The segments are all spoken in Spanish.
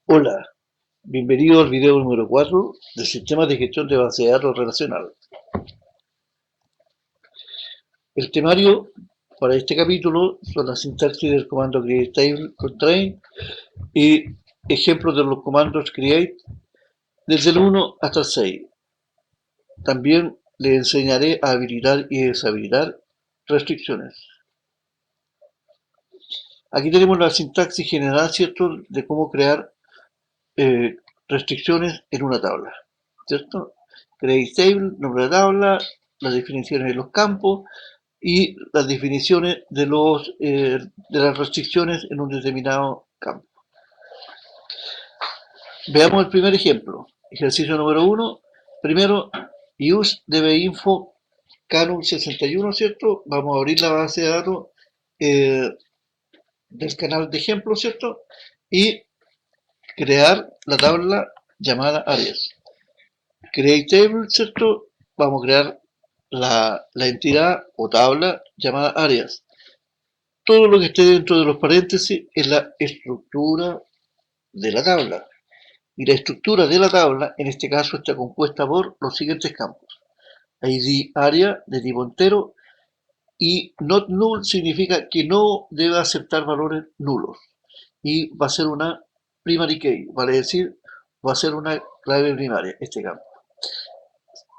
Hola, bienvenido al video número 4 del sistema de gestión de base de datos relacional. El temario para este capítulo son la sintaxis del comando createTable y ejemplos de los comandos create desde el 1 hasta el 6. También le enseñaré a habilitar y deshabilitar restricciones. Aquí tenemos la sintaxis general, ¿cierto?, de cómo crear restricciones en una tabla, ¿cierto? createTable, nombre de tabla, las definiciones de los campos y las definiciones de las restricciones en un determinado campo. Veamos el primer ejemplo. Ejercicio número 1. Primero, use dbInfo Canum 61, ¿cierto? Vamos a abrir la base de datos del canal de ejemplo, ¿cierto? Y crear la tabla llamada Arias. createTable, ¿cierto? Vamos a crear la entidad o tabla llamada Arias. Todo lo que esté dentro de los paréntesis es la estructura de la tabla. Y la estructura de la tabla, en este caso, está compuesta por los siguientes campos. ID área de tipo entero y not null significa que no debe aceptar valores nulos. Y va a ser una primary key, vale decir, va a ser una clave primaria este campo.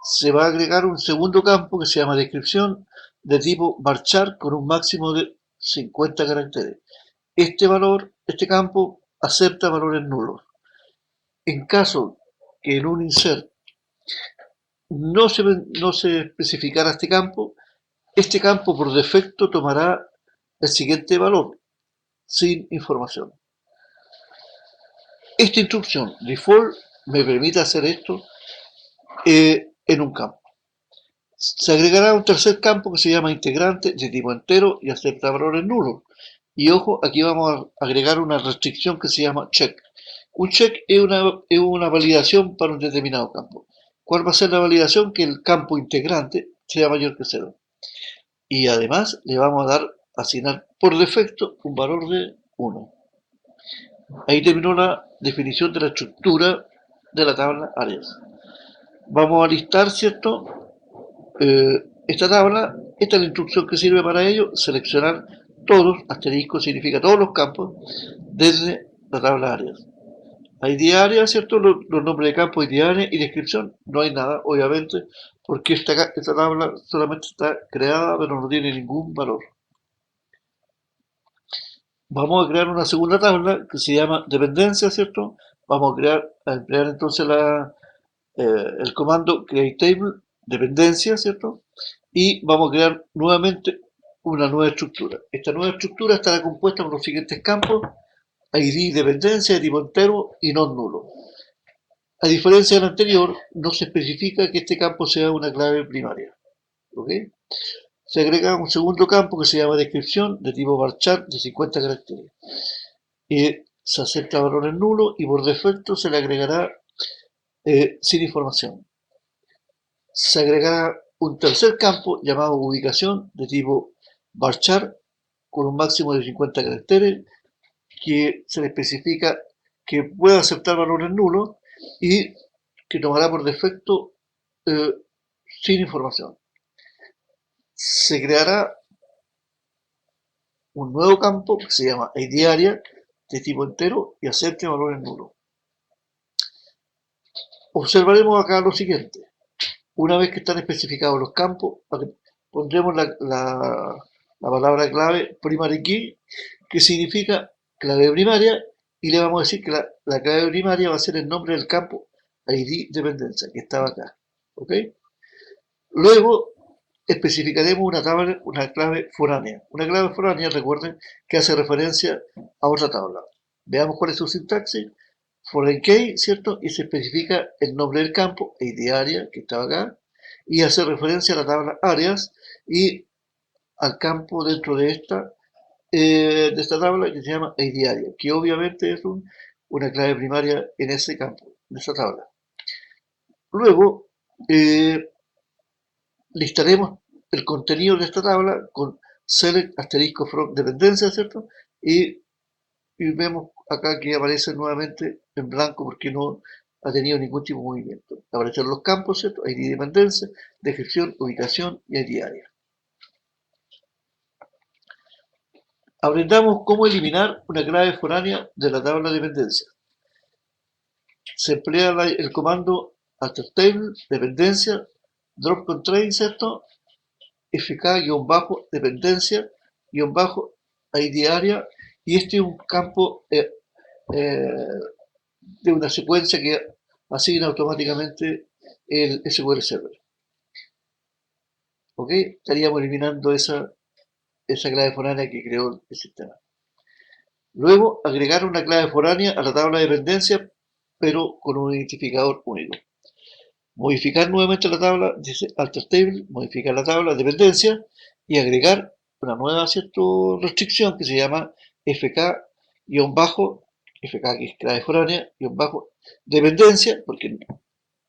Se va a agregar un segundo campo que se llama descripción de tipo varchar con un máximo de 50 caracteres. Este campo acepta valores nulos. En caso que en un insert no se especificara este campo por defecto tomará el siguiente valor, sin información. Esta instrucción default me permite hacer esto en un campo. Se agregará un tercer campo que se llama integrante de tipo entero y acepta valores nulos. Y ojo, aquí vamos a agregar una restricción que se llama check. Un check es una validación para un determinado campo. ¿Cuál va a ser la validación? Que el campo integrante sea mayor que 0. Y además le vamos a asignar por defecto un valor de 1. Ahí terminó la definición de la estructura de la tabla Arias. Vamos a listar, ¿cierto? Esta tabla, esta es la instrucción que sirve para ello, seleccionar todos, asterisco significa todos los campos, desde la tabla Arias. ID área, ¿cierto? Los nombres de campo, ID área y descripción, no hay nada, obviamente, porque esta tabla solamente está creada, pero no tiene ningún valor. Vamos a crear una segunda tabla que se llama dependencia, ¿cierto? Vamos a emplear entonces el comando createTable dependencia, ¿cierto? Y vamos a crear nuevamente una nueva estructura. Esta nueva estructura estará compuesta por los siguientes campos: ID dependencia de tipo entero y no nulo. A diferencia del anterior, no se especifica que este campo sea una clave primaria. ¿Ok? Se agrega un segundo campo que se llama descripción de tipo varchar de 50 caracteres. Se acepta valores nulos y por defecto se le agregará sin información. Se agregará un tercer campo llamado ubicación de tipo varchar con un máximo de 50 caracteres que se le especifica que puede aceptar valores nulos y que tomará por defecto eh, sin información. Se creará un nuevo campo que se llama ID área de tipo entero y acepte valores nulos. Observaremos acá lo siguiente. Una vez que están especificados los campos, pondremos la palabra clave primary key, que significa clave primaria, y le vamos a decir que la clave primaria va a ser el nombre del campo ID dependencia, que estaba acá. ¿Ok? Luego especificaremos una clave foránea. Una clave foránea, recuerden, que hace referencia a otra tabla. Veamos cuál es su sintaxis. Foreign key, ¿cierto? Y se especifica el nombre del campo, ID área, que estaba acá, y hace referencia a la tabla áreas y al campo dentro de esta tabla que se llama ID área, que obviamente es una clave primaria en ese campo, en esa tabla. Luego, listaremos el contenido de esta tabla con select asterisco from dependencia, ¿cierto? Y vemos acá que aparece nuevamente en blanco porque no ha tenido ningún tipo de movimiento. Aparecen los campos, ¿cierto? ID de dependencia, descripción, ubicación y ID área. Aprendamos cómo eliminar una clave foránea de la tabla de dependencia. Se emplea el comando altertable, dependencia, drop constraint, ¿cierto? fk-dependencia, id área, y este es un campo de una secuencia que asigna automáticamente el SQL Server. ¿Ok? Estaríamos eliminando esa clave foránea que creó el sistema. Luego, agregar una clave foránea a la tabla de dependencia, pero con un identificador único. Modificar nuevamente la tabla, dice alter table, modificar la tabla de dependencia y agregar una nueva restricción que se llama FK que es clave foránea, dependencia, porque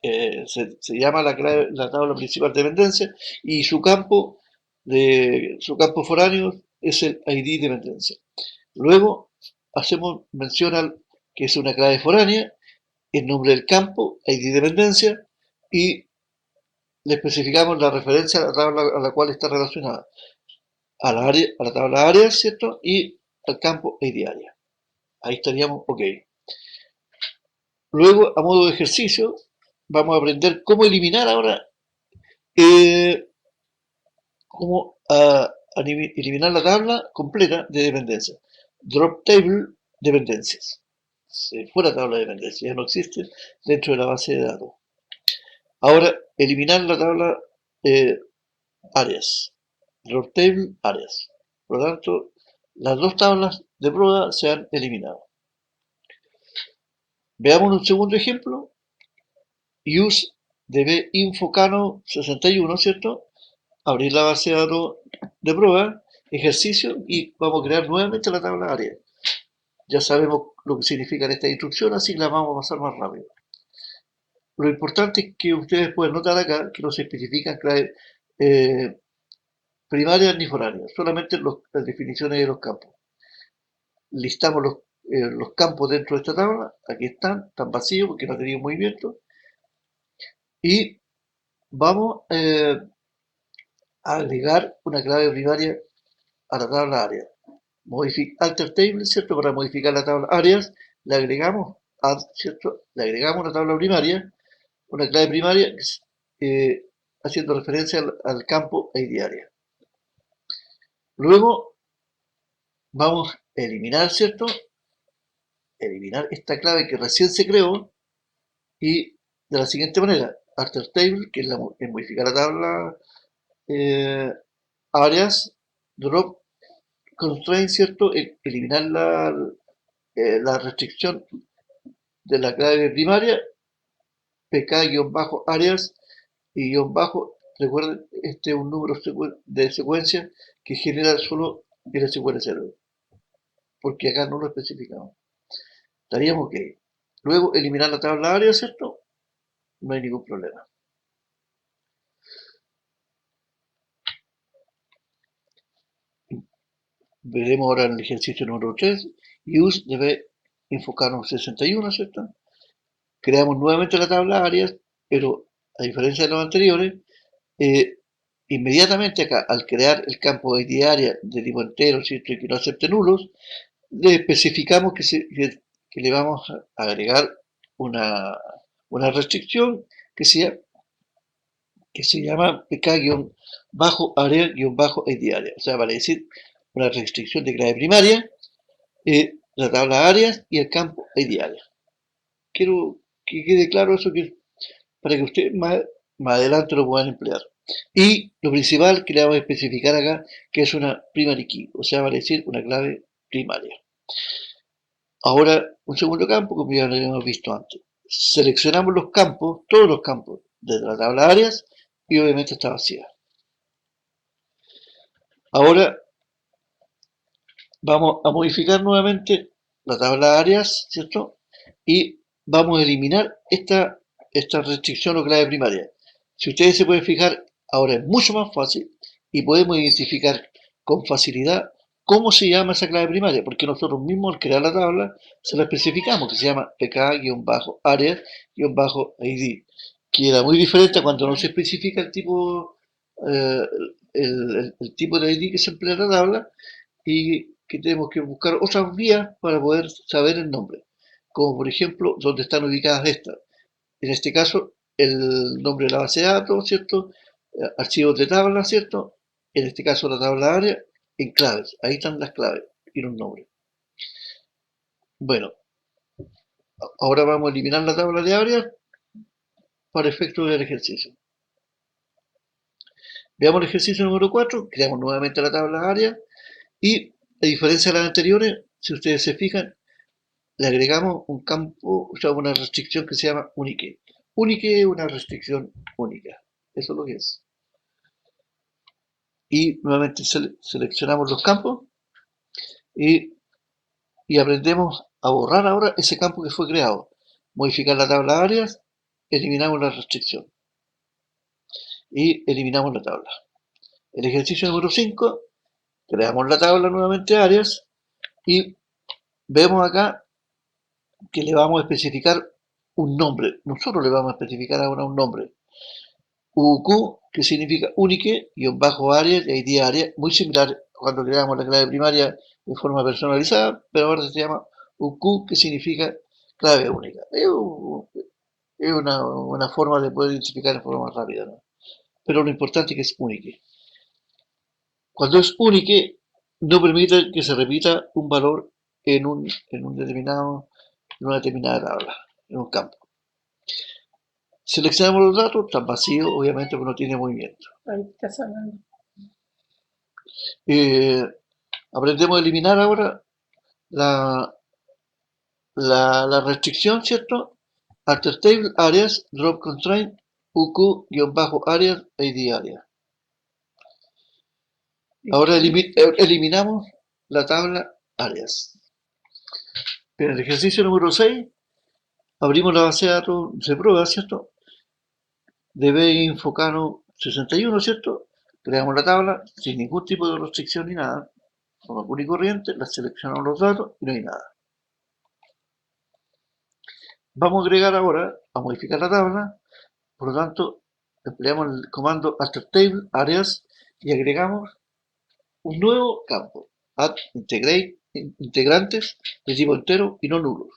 se llama la tabla principal de dependencia, y su campo foráneo es el ID dependencia. Luego hacemos mención al que es una clave foránea, el nombre del campo, ID dependencia, y le especificamos la referencia a la tabla a la cual está relacionada, a la tabla áreas, ¿cierto? Y al campo ID área. Ahí estaríamos ok. Luego, a modo de ejercicio, vamos a aprender cómo eliminar ahora, eliminar la tabla completa de dependencias. Drop table dependencias. Fuera tabla de dependencias, ya no existe dentro de la base de datos. Ahora, eliminar la tabla áreas. Drop table áreas. Por lo tanto, las dos tablas de prueba se han eliminado. Veamos un segundo ejemplo. Use dbInfocano 61, ¿cierto? Abrir la base de datos de prueba, ejercicio, y vamos a crear nuevamente la tabla área. Ya sabemos lo que significan estas instrucciones, así que las vamos a pasar más rápido. Lo importante es que ustedes pueden notar acá que no se especifican claves primarias ni foráneas, solamente las definiciones de los campos. Listamos los campos dentro de esta tabla, aquí están vacíos porque no han tenido movimiento, y vamos a agregar una clave primaria a la tabla área. Alter table, ¿cierto? Para modificar la tabla áreas, le agregamos, ¿cierto? Le agregamos una tabla primaria, una clave primaria, haciendo referencia al campo ID área. Luego vamos a eliminar, ¿cierto? Eliminar esta clave que recién se creó, y de la siguiente manera: alter table, que es modificar la tabla áreas, drop constraint, ¿cierto? Eliminar la restricción de la clave primaria, pk-áreas y recuerden, este es un número de secuencia que genera solo el SQL Server, porque acá no lo especificamos. Estaríamos ok. Luego eliminar la tabla área, ¿cierto? No hay ningún problema. Veremos ahora en el ejercicio número 3. Use debe enfocarnos 61, ¿cierto? Creamos nuevamente la tabla áreas, pero a diferencia de los anteriores, inmediatamente acá, al crear el campo ID área de tipo entero, ¿cierto? Y que no acepte nulos, le especificamos que le vamos a agregar una restricción que se llama pk-área-id área. O sea, vale decir, una restricción de clave primaria, la tabla áreas y el campo id área. Quiero que quede claro eso, para que ustedes más adelante lo puedan emplear. Y lo principal que le vamos a especificar acá, que es una primary key, o sea, vale decir, una clave primaria. Ahora, un segundo campo, como ya lo habíamos visto antes. Seleccionamos los campos, todos los campos de la tabla áreas, y obviamente está vacía. Ahora vamos a modificar nuevamente la tabla áreas, ¿cierto? Y vamos a eliminar esta restricción o clave primaria. Si ustedes se pueden fijar, ahora es mucho más fácil y podemos identificar con facilidad cómo se llama esa clave primaria, porque nosotros mismos al crear la tabla se la especificamos, que se llama pk-areas-id, que era muy diferente cuando no se especifica el tipo, el tipo de ID que se emplea en la tabla, y que tenemos que buscar otras vías para poder saber el nombre, como por ejemplo dónde están ubicadas estas. En este caso, el nombre de la base de datos, ¿cierto? Archivos de tabla, ¿cierto? En este caso, la tabla área en claves. Ahí están las claves y los nombres. Bueno, ahora vamos a eliminar la tabla de áreas para efectos del ejercicio. Veamos el ejercicio número 4, creamos nuevamente la tabla área y, a diferencia de las anteriores, si ustedes se fijan, le agregamos un campo, o sea, una restricción que se llama unique. Unique es una restricción única. Eso es lo que es. Y nuevamente seleccionamos los campos y, aprendemos a borrar ahora ese campo que fue creado. Modificar la tabla áreas, eliminamos la restricción y eliminamos la tabla. El ejercicio número 5, creamos la tabla nuevamente áreas y vemos acá que le vamos a especificar un nombre. Nosotros le vamos a especificar ahora un nombre. UQ, que significa unique, _área y ID área, muy similar cuando creamos la clave primaria de forma personalizada, pero ahora se llama UQ, que significa clave única. Es una forma de poder identificar de forma más rápida, ¿no? Pero lo importante es que es unique. Cuando es unique, no permite que se repita un valor en una determinada tabla, en un campo. Seleccionamos los datos, están vacíos, obviamente, porque no tiene movimiento. Ahí está sonando. Aprendemos a eliminar ahora la restricción, ¿cierto? Alter table areas, drop constraint, UQ-areas, ID área. Ahora eliminamos la tabla áreas. En el ejercicio número 6, abrimos la base de datos de prueba, ¿cierto? De Binfocano 61, ¿cierto? Creamos la tabla sin ningún tipo de restricción ni nada. Forma común y corriente, la seleccionamos los datos y no hay nada. Vamos a agregar ahora, a modificar la tabla, por lo tanto, empleamos el comando alter table areas y agregamos un nuevo campo, add integrantes de tipo entero y no nulos.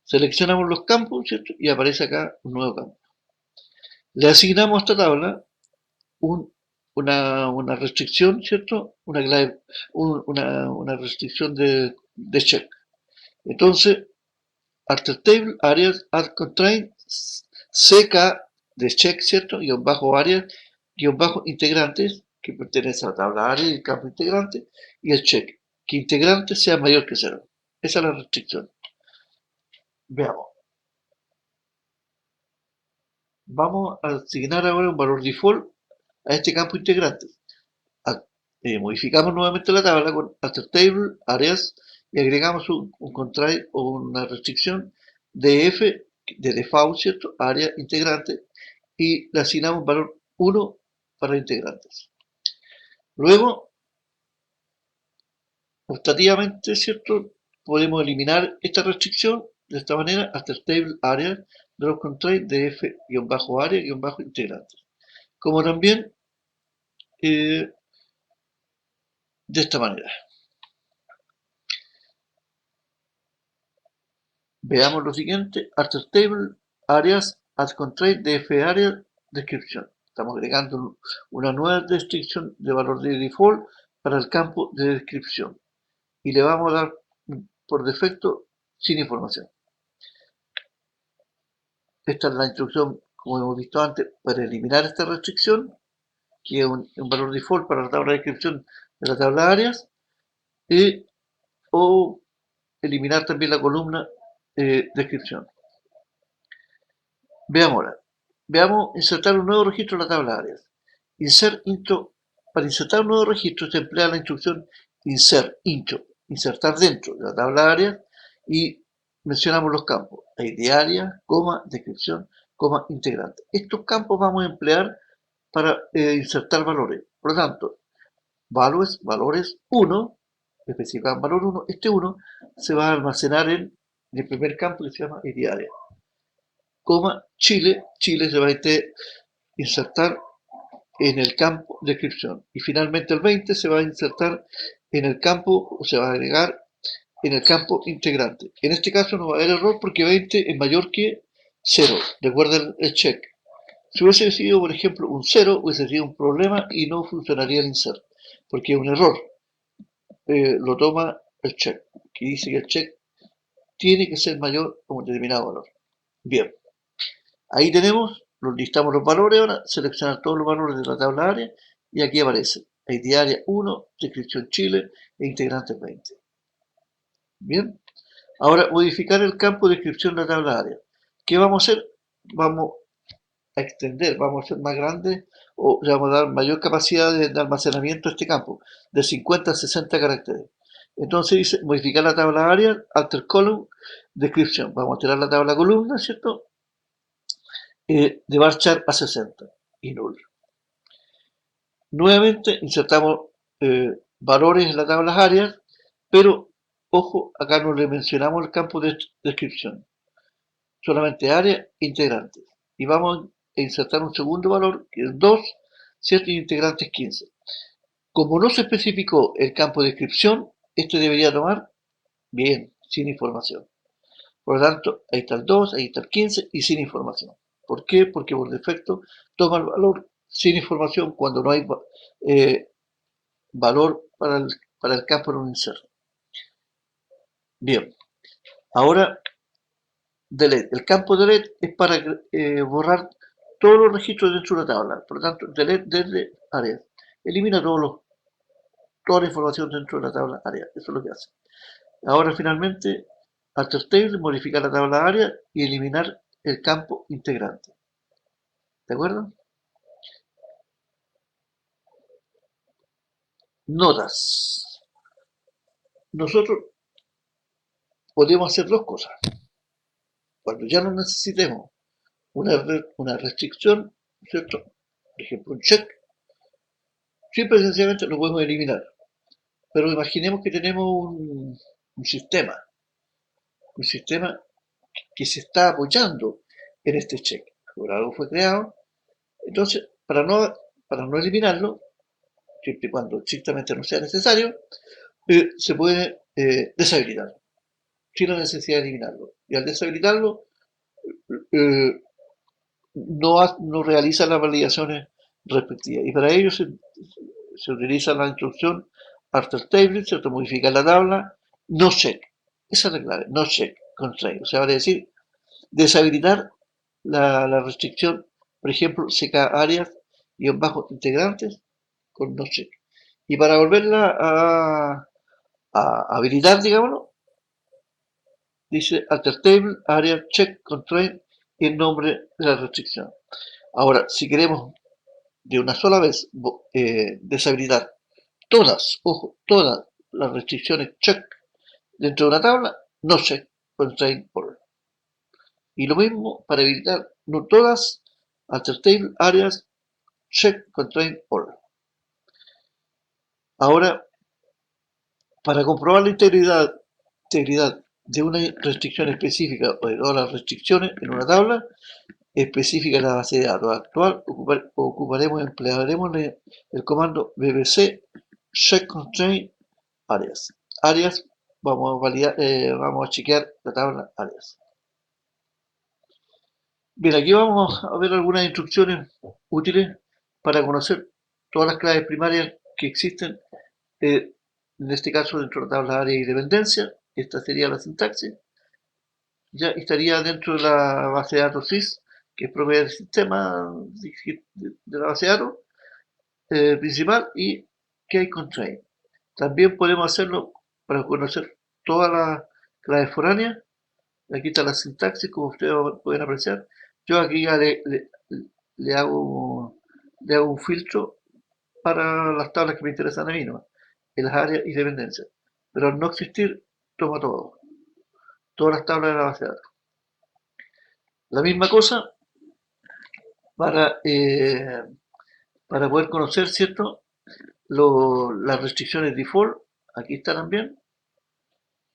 Seleccionamos los campos, ¿cierto? Y aparece acá un nuevo campo. Le asignamos a esta tabla una restricción, ¿cierto? Una clave, una restricción de check. Entonces, alter table areas add constraint CK de check, ¿cierto? _áreas, _integrantes, que pertenece a la tabla área y el campo integrante, y el check, que integrante sea mayor que 0. Esa es la restricción. Veamos. Vamos a asignar ahora un valor default a este campo integrante. Modificamos nuevamente la tabla con alter table areas y agregamos un constraint o una restricción de f de default, ¿cierto? Área integrante, y le asignamos un valor 1 para integrantes. Luego, optativamente, ¿cierto? Podemos eliminar esta restricción de esta manera, alter table area drop constraint de f-área-integrantes. Como también de esta manera. Veamos lo siguiente, alter table areas add constraint de f-área descripción. Estamos agregando una nueva restricción de valor de default para el campo de descripción. Y le vamos a dar por defecto sin información. Esta es la instrucción, como hemos visto antes, para eliminar esta restricción, que es un valor default para la tabla de descripción de la tabla de áreas, o eliminar también la columna descripción. Veamos insertar un nuevo registro en la tabla de áreas. Para insertar un nuevo registro se emplea la instrucción insertar dentro de la tabla de áreas, y mencionamos los campos, ID área, descripción, integrante. Estos campos vamos a emplear para insertar valores. Por lo tanto, valores 1, especifican valor 1, este 1 se va a almacenar en el primer campo que se llama id área, coma, Chile se va a insertar en el campo descripción y finalmente el 20 se va a insertar en el campo, o se va a agregar en el campo integrante. En este caso no va a haber error porque 20 es mayor que 0, recuerden el check. Si hubiese sido, por ejemplo, un 0, hubiese sido un problema y no funcionaría el insert, porque es un error. Lo toma el check, que dice que el check tiene que ser mayor a un determinado valor. Bien, ahí tenemos, listamos los valores ahora, seleccionar todos los valores de la tabla área y aquí aparece ID área 1, descripción Chile e integrantes 20. Bien, ahora modificar el campo de descripción de la tabla área. ¿Qué vamos a hacer? Vamos a extender, vamos a hacer más grande o le vamos a dar mayor capacidad de almacenamiento a este campo, de 50 a 60 caracteres. Entonces dice modificar la tabla área, alter column, descripción. Vamos a tirar la tabla columna, ¿cierto? De varchar a 60 y null. Nuevamente insertamos valores en la tabla áreas, pero ojo, acá no le mencionamos el campo de descripción, solamente área integrantes. Y vamos a insertar un segundo valor, que es 2, ¿cierto? Y integrantes 15. Como no se especificó el campo de descripción, este debería tomar bien, sin información. Por lo tanto, ahí está el 2, ahí está el 15 y sin información. ¿Por qué? Porque por defecto toma el valor sin información cuando no hay valor para el campo en un inserto. Bien, ahora delete. El campo delete es para borrar todos los registros dentro de una tabla. Por lo tanto, delete desde áreas. Elimina toda la información dentro de la tabla área. Eso es lo que hace. Ahora finalmente, alter table, modificar la tabla área y eliminar el campo integrante. ¿De acuerdo? Notas. Nosotros podemos hacer dos cosas. Cuando ya no necesitemos una restricción, ¿cierto? Por ejemplo, un check, simple y sencillamente lo podemos eliminar. Pero imaginemos que tenemos un sistema que se está apoyando en este check. Por algo fue creado. Entonces, para no eliminarlo, siempre y cuando estrictamente no sea necesario, se puede deshabilitar, sin la necesidad de eliminarlo. Y al deshabilitarlo, eh, no realiza las validaciones respectivas. Y para ello se utiliza la instrucción alter table, ¿cierto? Modificar la tabla, no check. Esa es la clave, no check constraint. O sea, vale decir, deshabilitar la restricción, por ejemplo, CK áreas y bajo integrantes con no check. Y para volverla a habilitar, digámoslo, dice alter table, área, check, constraint y el nombre de la restricción. Ahora, si queremos de una sola vez deshabilitar todas, ojo, todas las restricciones check dentro de una tabla, no check, constraint all. Y lo mismo para habilitar no todas, alter table, áreas, check, constraint all. Ahora, para comprobar la integridad de una restricción específica o de todas las restricciones en una tabla específica de la base de datos actual, emplearemos el comando bbc check constraint áreas. Áreas, vamos a validar, vamos a chequear la tabla áreas. Bien, aquí vamos a ver algunas instrucciones útiles para conocer todas las claves primarias que existen, en este caso dentro de la tabla área y dependencia. Esta sería la sintaxis. Ya estaría dentro de la base de datos SIS, que es propia del sistema de la base de datos principal, y que hay constraint. También podemos hacerlo para conocer todas las claves foráneas. Aquí está la sintaxis, como ustedes pueden apreciar. Yo aquí ya le hago un filtro para las tablas que me interesan a mí, ¿no? En las áreas y dependencias. Pero al no existir, toma todo. Todas las tablas de la base de datos. La misma cosa para, para poder conocer, ¿cierto? las restricciones default, aquí está también,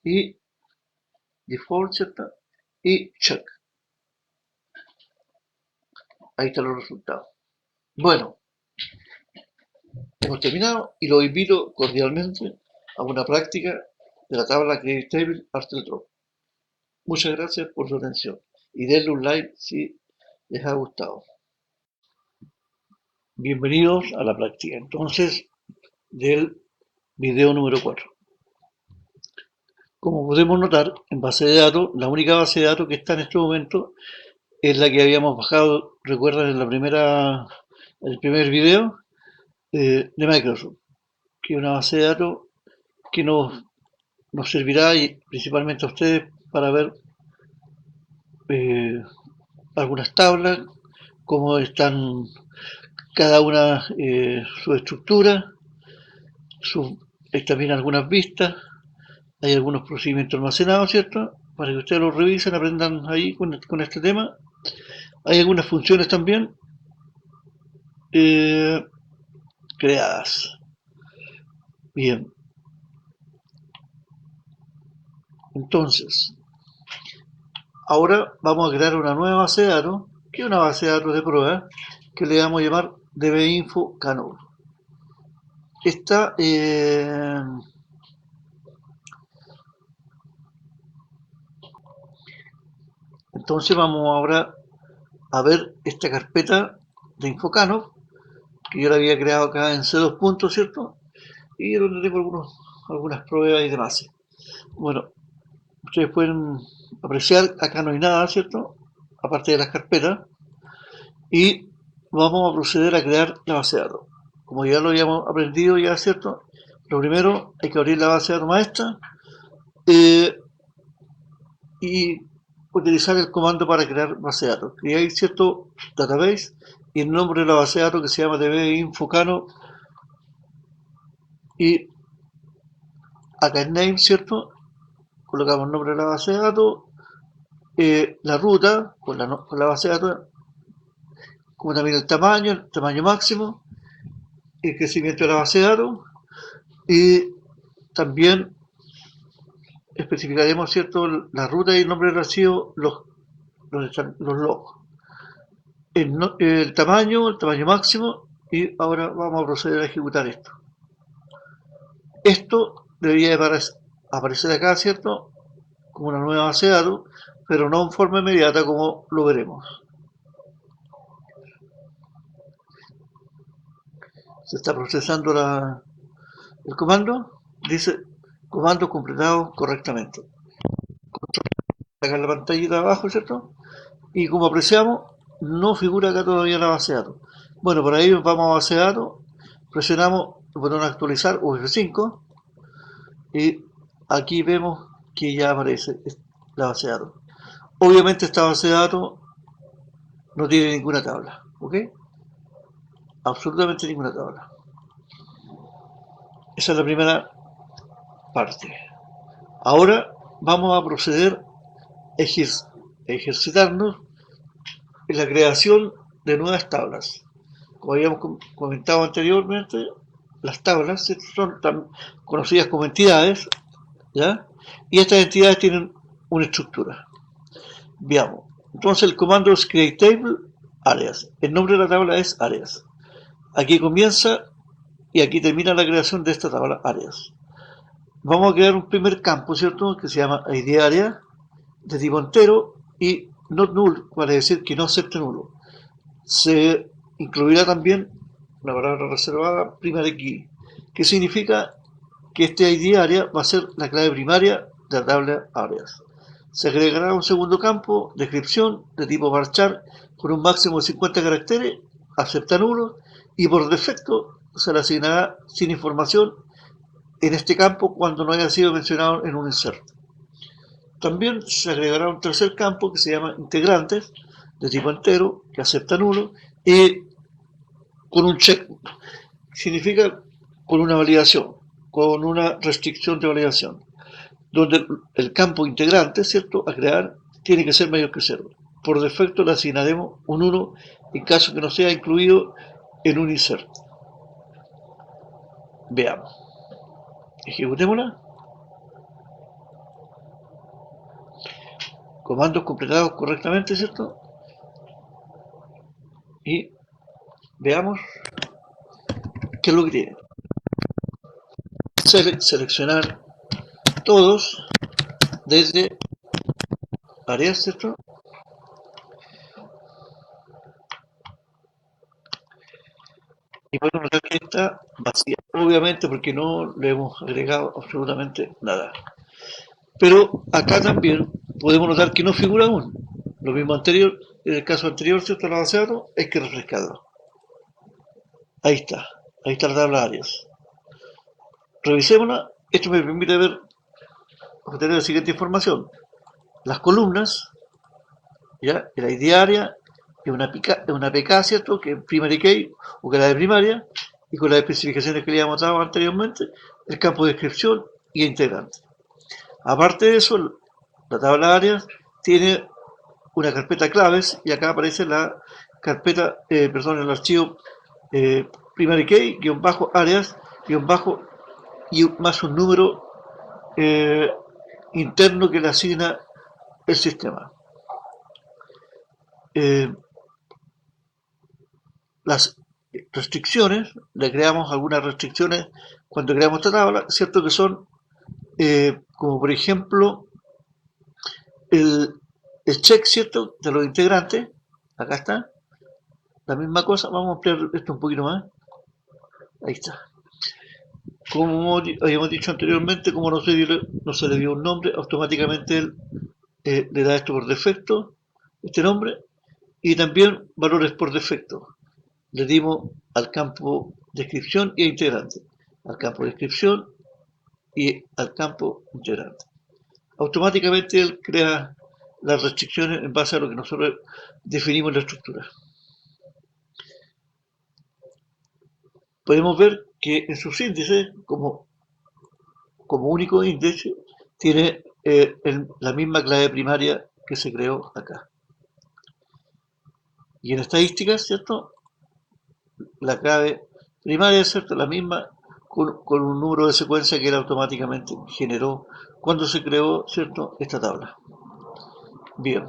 y default, ¿cierto? Y check. Ahí están los resultados. Bueno, hemos terminado y los invito cordialmente a una práctica de la tabla Credit Table After Drop. Muchas gracias por su atención y denle un like si les ha gustado. Bienvenidos a la práctica entonces del video número 4. Como podemos notar, en base de datos, la única base de datos que está en este momento es la que habíamos bajado, recuerdan, en el primer video de Microsoft, que es una base de datos que nos servirá y principalmente a ustedes para ver algunas tablas, cómo están cada una su estructura, hay también algunas vistas, hay algunos procedimientos almacenados, ¿cierto? Para que ustedes los revisen, aprendan ahí con este tema. Hay algunas funciones también creadas. Bien. Entonces, ahora vamos a crear una nueva base de datos, que es una base de datos de prueba, que le vamos a llamar dbinfo canov. Esta entonces vamos ahora a ver esta carpeta de InfoCanov, que yo la había creado acá en C2 puntos, ¿cierto? Y donde tengo algunas pruebas y demás. Bueno, ustedes pueden apreciar, acá no hay nada, ¿cierto? Aparte de las carpetas. Y vamos a proceder a crear la base de datos. Como ya lo habíamos aprendido ya, ¿cierto? Lo primero, hay que abrir la base de datos maestra y utilizar el comando para crear base de datos. Creáis cierto database y el nombre de la base de datos que se llama dbinfocano y acá en name, ¿cierto? Colocamos el nombre de la base de datos, la ruta con la base de datos, como también el tamaño máximo, el crecimiento de la base de datos y también especificaremos, ¿cierto?, la ruta y el nombre del archivo, donde están los logs. El tamaño máximo, y ahora vamos a proceder a ejecutar esto. Esto debería aparecer acá, ¿cierto?, como una nueva base de datos, pero no en forma inmediata como lo veremos. Se está procesando el comando, dice comando completado correctamente. Acá en la pantallita de abajo, ¿cierto? Y como apreciamos, no figura acá todavía la base de datos. Bueno, para ello vamos a base de datos, presionamos el botón actualizar o F5 y aquí vemos que ya aparece la base de datos. Obviamente esta base de datos no tiene ninguna tabla, ¿ok? Absolutamente ninguna tabla. Esa es la primera parte. Ahora vamos a proceder a ejercitarnos en la creación de nuevas tablas. Como habíamos comentado anteriormente, las tablas son tan conocidas como entidades, ¿ya? Y estas entidades tienen una estructura. Veamos. Entonces el comando es create table áreas. El nombre de la tabla es áreas. Aquí comienza y aquí termina la creación de esta tabla áreas. Vamos a crear un primer campo, ¿cierto?, que se llama id área de tipo entero y not null, vale decir que no acepte nulo. Se incluirá también la palabra reservada primary key, que significa que este id área va a ser la clave primaria de la tabla áreas. Se agregará un segundo campo, descripción, de tipo varchar, con un máximo de 50 caracteres, acepta nulo, y por defecto se le asignará sin información en este campo cuando no haya sido mencionado en un insert. También se agregará un tercer campo que se llama integrantes, de tipo entero, que acepta nulo, y con un check, significa con una validación, con una restricción de validación, donde el campo integrante, ¿cierto?, a crear tiene que ser mayor que 0. Por defecto le asignaremos un 1 en caso que no sea incluido en un insert. Veamos. Ejecutémosla. Comandos completados correctamente, ¿cierto? Y veamos qué es lo que tiene. Seleccionar todos desde áreas, ¿cierto? Y podemos notar que está vacía, obviamente porque no le hemos agregado absolutamente nada. Pero acá también podemos notar que no figura aún. Lo mismo anterior, en el caso anterior, ¿cierto? La base de datos, hay que refrescarlo. Ahí está la tabla de áreas. Revisémosla. Esto me permite ver, obtener la siguiente información. Las columnas, ya, el ID área, es una PK, ¿cierto? Que es primary key, o que es la de primaria, y con las especificaciones que le habíamos dado anteriormente, el campo de descripción y integrante. Aparte de eso, la tabla de áreas tiene una carpeta claves y acá aparece la carpeta, el archivo primary key, áreas, y más un número interno que le asigna el sistema. Las restricciones, le creamos algunas restricciones cuando creamos esta tabla, cierto que son como por ejemplo el check, cierto, de los integrantes. Acá está la misma cosa. Vamos a ampliar esto un poquito más. Ahí está. Como habíamos dicho anteriormente, como no se le dio un nombre, automáticamente él le da esto por defecto, este nombre, y también valores por defecto. Le dimos al campo descripción y a integrante. Al campo descripción y al campo integrante. Automáticamente él crea las restricciones en base a lo que nosotros definimos en la estructura. Podemos ver que en sus índices, como único índice, tiene la misma clave primaria que se creó acá. Y en estadísticas, ¿cierto? La clave primaria es, ¿cierto?, la misma con un número de secuencia que él automáticamente generó cuando se creó, ¿cierto?, esta tabla. Bien,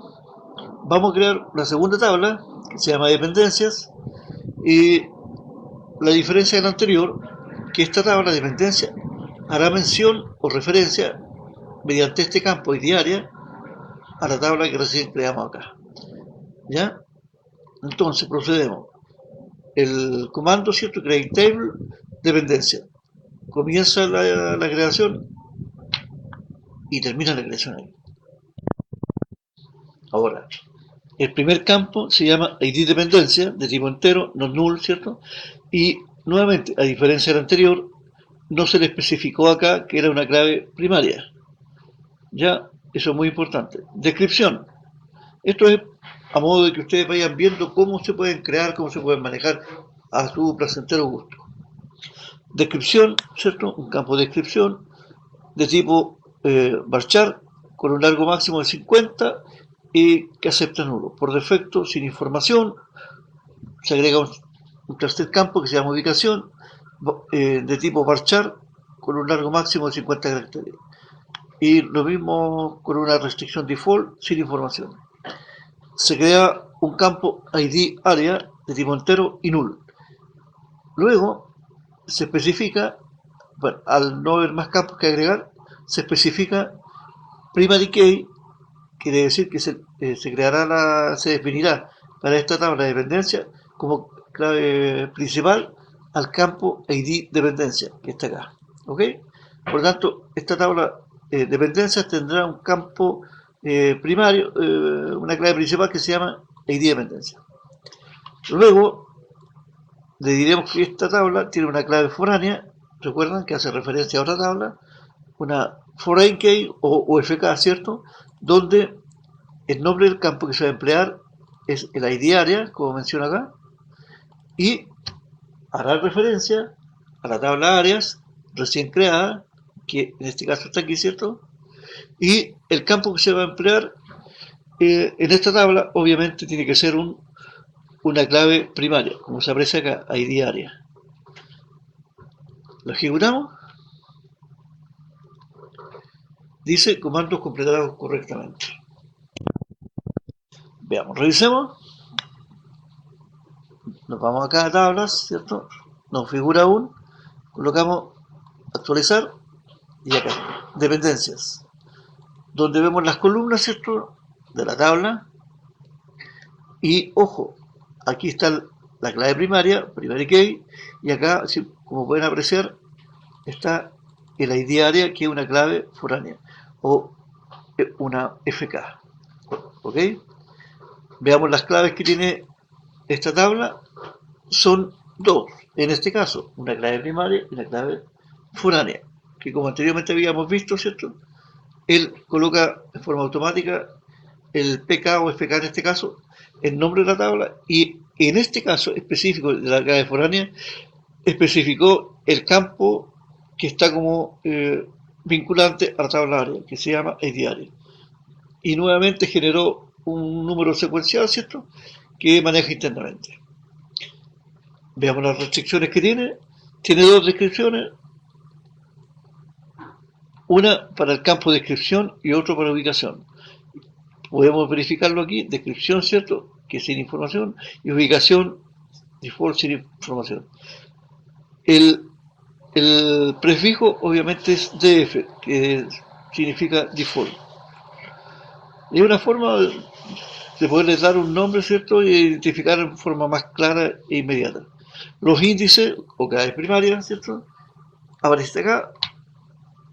vamos a crear la segunda tabla que se llama dependencias, y la diferencia de la anterior, que esta tabla de dependencia hará mención o referencia mediante este campo ID área a la tabla que recién creamos acá. ¿Ya? Entonces procedemos. El comando, ¿cierto? Create table, dependencia. Comienza la creación y termina la creación ahí. Ahora, el primer campo se llama ID dependencia, de tipo entero, no null, ¿cierto? Y nuevamente, a diferencia del anterior, no se le especificó acá que era una clave primaria. Ya, eso es muy importante. Descripción. Esto es a modo de que ustedes vayan viendo cómo se pueden crear, cómo se pueden manejar a su placentero gusto. Descripción, ¿cierto? Un campo de descripción de tipo varchar con un largo máximo de 50 y que acepta nulo. Por defecto, sin información, se agrega un tercer campo que se llama ubicación de tipo varchar con un largo máximo de 50 caracteres. Y lo mismo con una restricción default sin información. Se crea un campo ID área de tipo entero y null. Luego se especifica, bueno, al no haber más campos que agregar, se especifica primary key, quiere decir que se definirá para esta tabla de dependencia como clave principal al campo ID dependencia, que está acá. ¿Ok? Por lo tanto, esta tabla de dependencias tendrá un campo primario, una clave principal que se llama ID dependencia. Luego, le diremos que esta tabla tiene una clave foránea, recuerdan que hace referencia a otra tabla, una foreign key o UFK, ¿cierto? Donde el nombre del campo que se va a emplear es el ID área, como menciona acá, y hará referencia a la tabla áreas recién creada, que en este caso está aquí, ¿cierto? Y el campo que se va a emplear en esta tabla, obviamente, tiene que ser una clave primaria, como se aprecia acá, ID área. Lo ejecutamos. Dice comandos completados correctamente. Veamos, revisemos. Nos vamos acá a tablas, ¿cierto? Nos figura aún. Colocamos actualizar y acá, dependencias. Donde vemos las columnas, ¿cierto? De la tabla. Y ojo, aquí está la clave primaria, primary key, y acá, como pueden apreciar, está el ID área, que es una clave foránea, o una FK. ¿Ok? Veamos las claves que tiene esta tabla. Son dos, en este caso, una clave primaria y una clave foránea, que como anteriormente habíamos visto, ¿cierto? Él coloca de forma automática el PK o FK en este caso, el nombre de la tabla, y en este caso específico de la clave foránea, especificó el campo que está como vinculante a la tabla área, que se llama ID área. Y nuevamente generó un número secuencial, ¿cierto? Que maneja internamente. Veamos las restricciones que tiene. Tiene dos descripciones, una para el campo de descripción y otro para ubicación. Podemos verificarlo aquí, descripción, ¿cierto? Que sin información, y ubicación, default sin información. El, el prefijo obviamente es DF, que significa default. Es una forma de poderles dar un nombre, ¿cierto? Y identificar en forma más clara e inmediata. Los índices o claves primarias, ¿cierto? Aparece acá,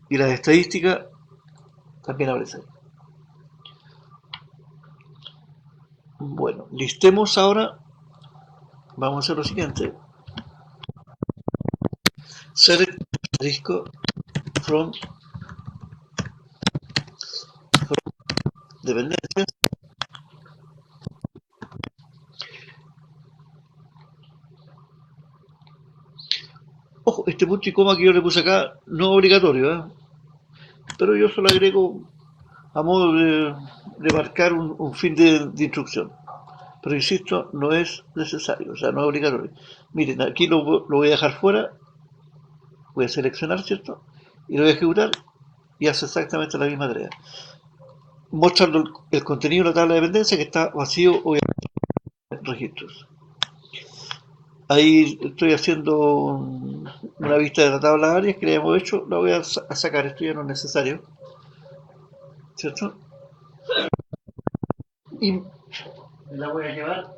y las estadísticas también aparecen. Bueno, listemos ahora, vamos a hacer lo siguiente. Select disco from dependencias. Ojo, este punto y coma que yo le puse acá no es obligatorio, ¿eh? Pero yo solo agrego a modo de marcar un fin de instrucción. Pero insisto, no es necesario, o sea, no es obligatorio. Miren, aquí lo voy a dejar fuera, voy a seleccionar, ¿cierto? Y lo voy a ejecutar y hace exactamente la misma tarea. Mostrando el contenido de la tabla de dependencia que está vacío o en registros. Ahí estoy haciendo una vista de la tabla de áreas que le hemos hecho, la voy a sacar, esto ya no es necesario, ¿cierto? Y me la voy a llevar,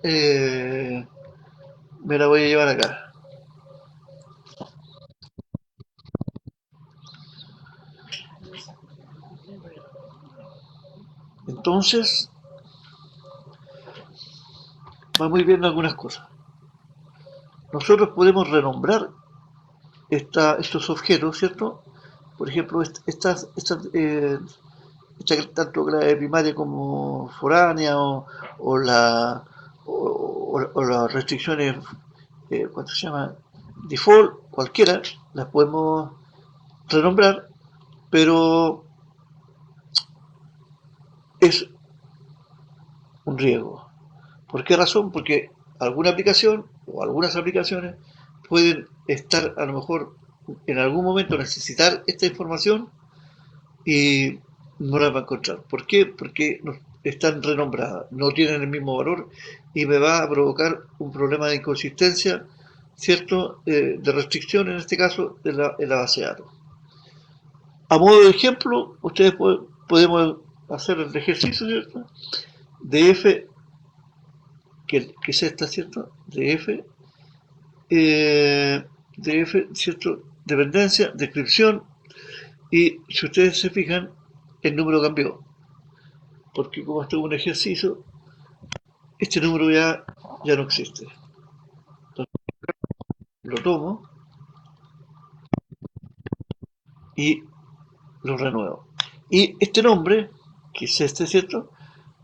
eh, me la voy a llevar acá. Entonces, vamos a ir viendo algunas cosas. Nosotros podemos renombrar estos objetos, ¿cierto? Por ejemplo, tanto clave primaria como foránea o las restricciones, ¿cuánto se llama? Default, cualquiera, las podemos renombrar, pero es un riesgo. ¿Por qué razón? Porque alguna aplicación o algunas aplicaciones pueden estar a lo mejor en algún momento necesitar esta información y no la va a encontrar. ¿Por qué? Porque no, están renombradas, no tienen el mismo valor y me va a provocar un problema de inconsistencia, ¿cierto? De restricción en este caso en la base de datos. A modo de ejemplo, ustedes podemos hacer el ejercicio, ¿cierto? De F, que es esta, ¿cierto? De F, ¿cierto? Dependencia, descripción, y si ustedes se fijan, el número cambió, porque como esto es un ejercicio, este número ya no existe. Entonces, lo tomo y lo renuevo. Y este nombre, que es este, ¿cierto?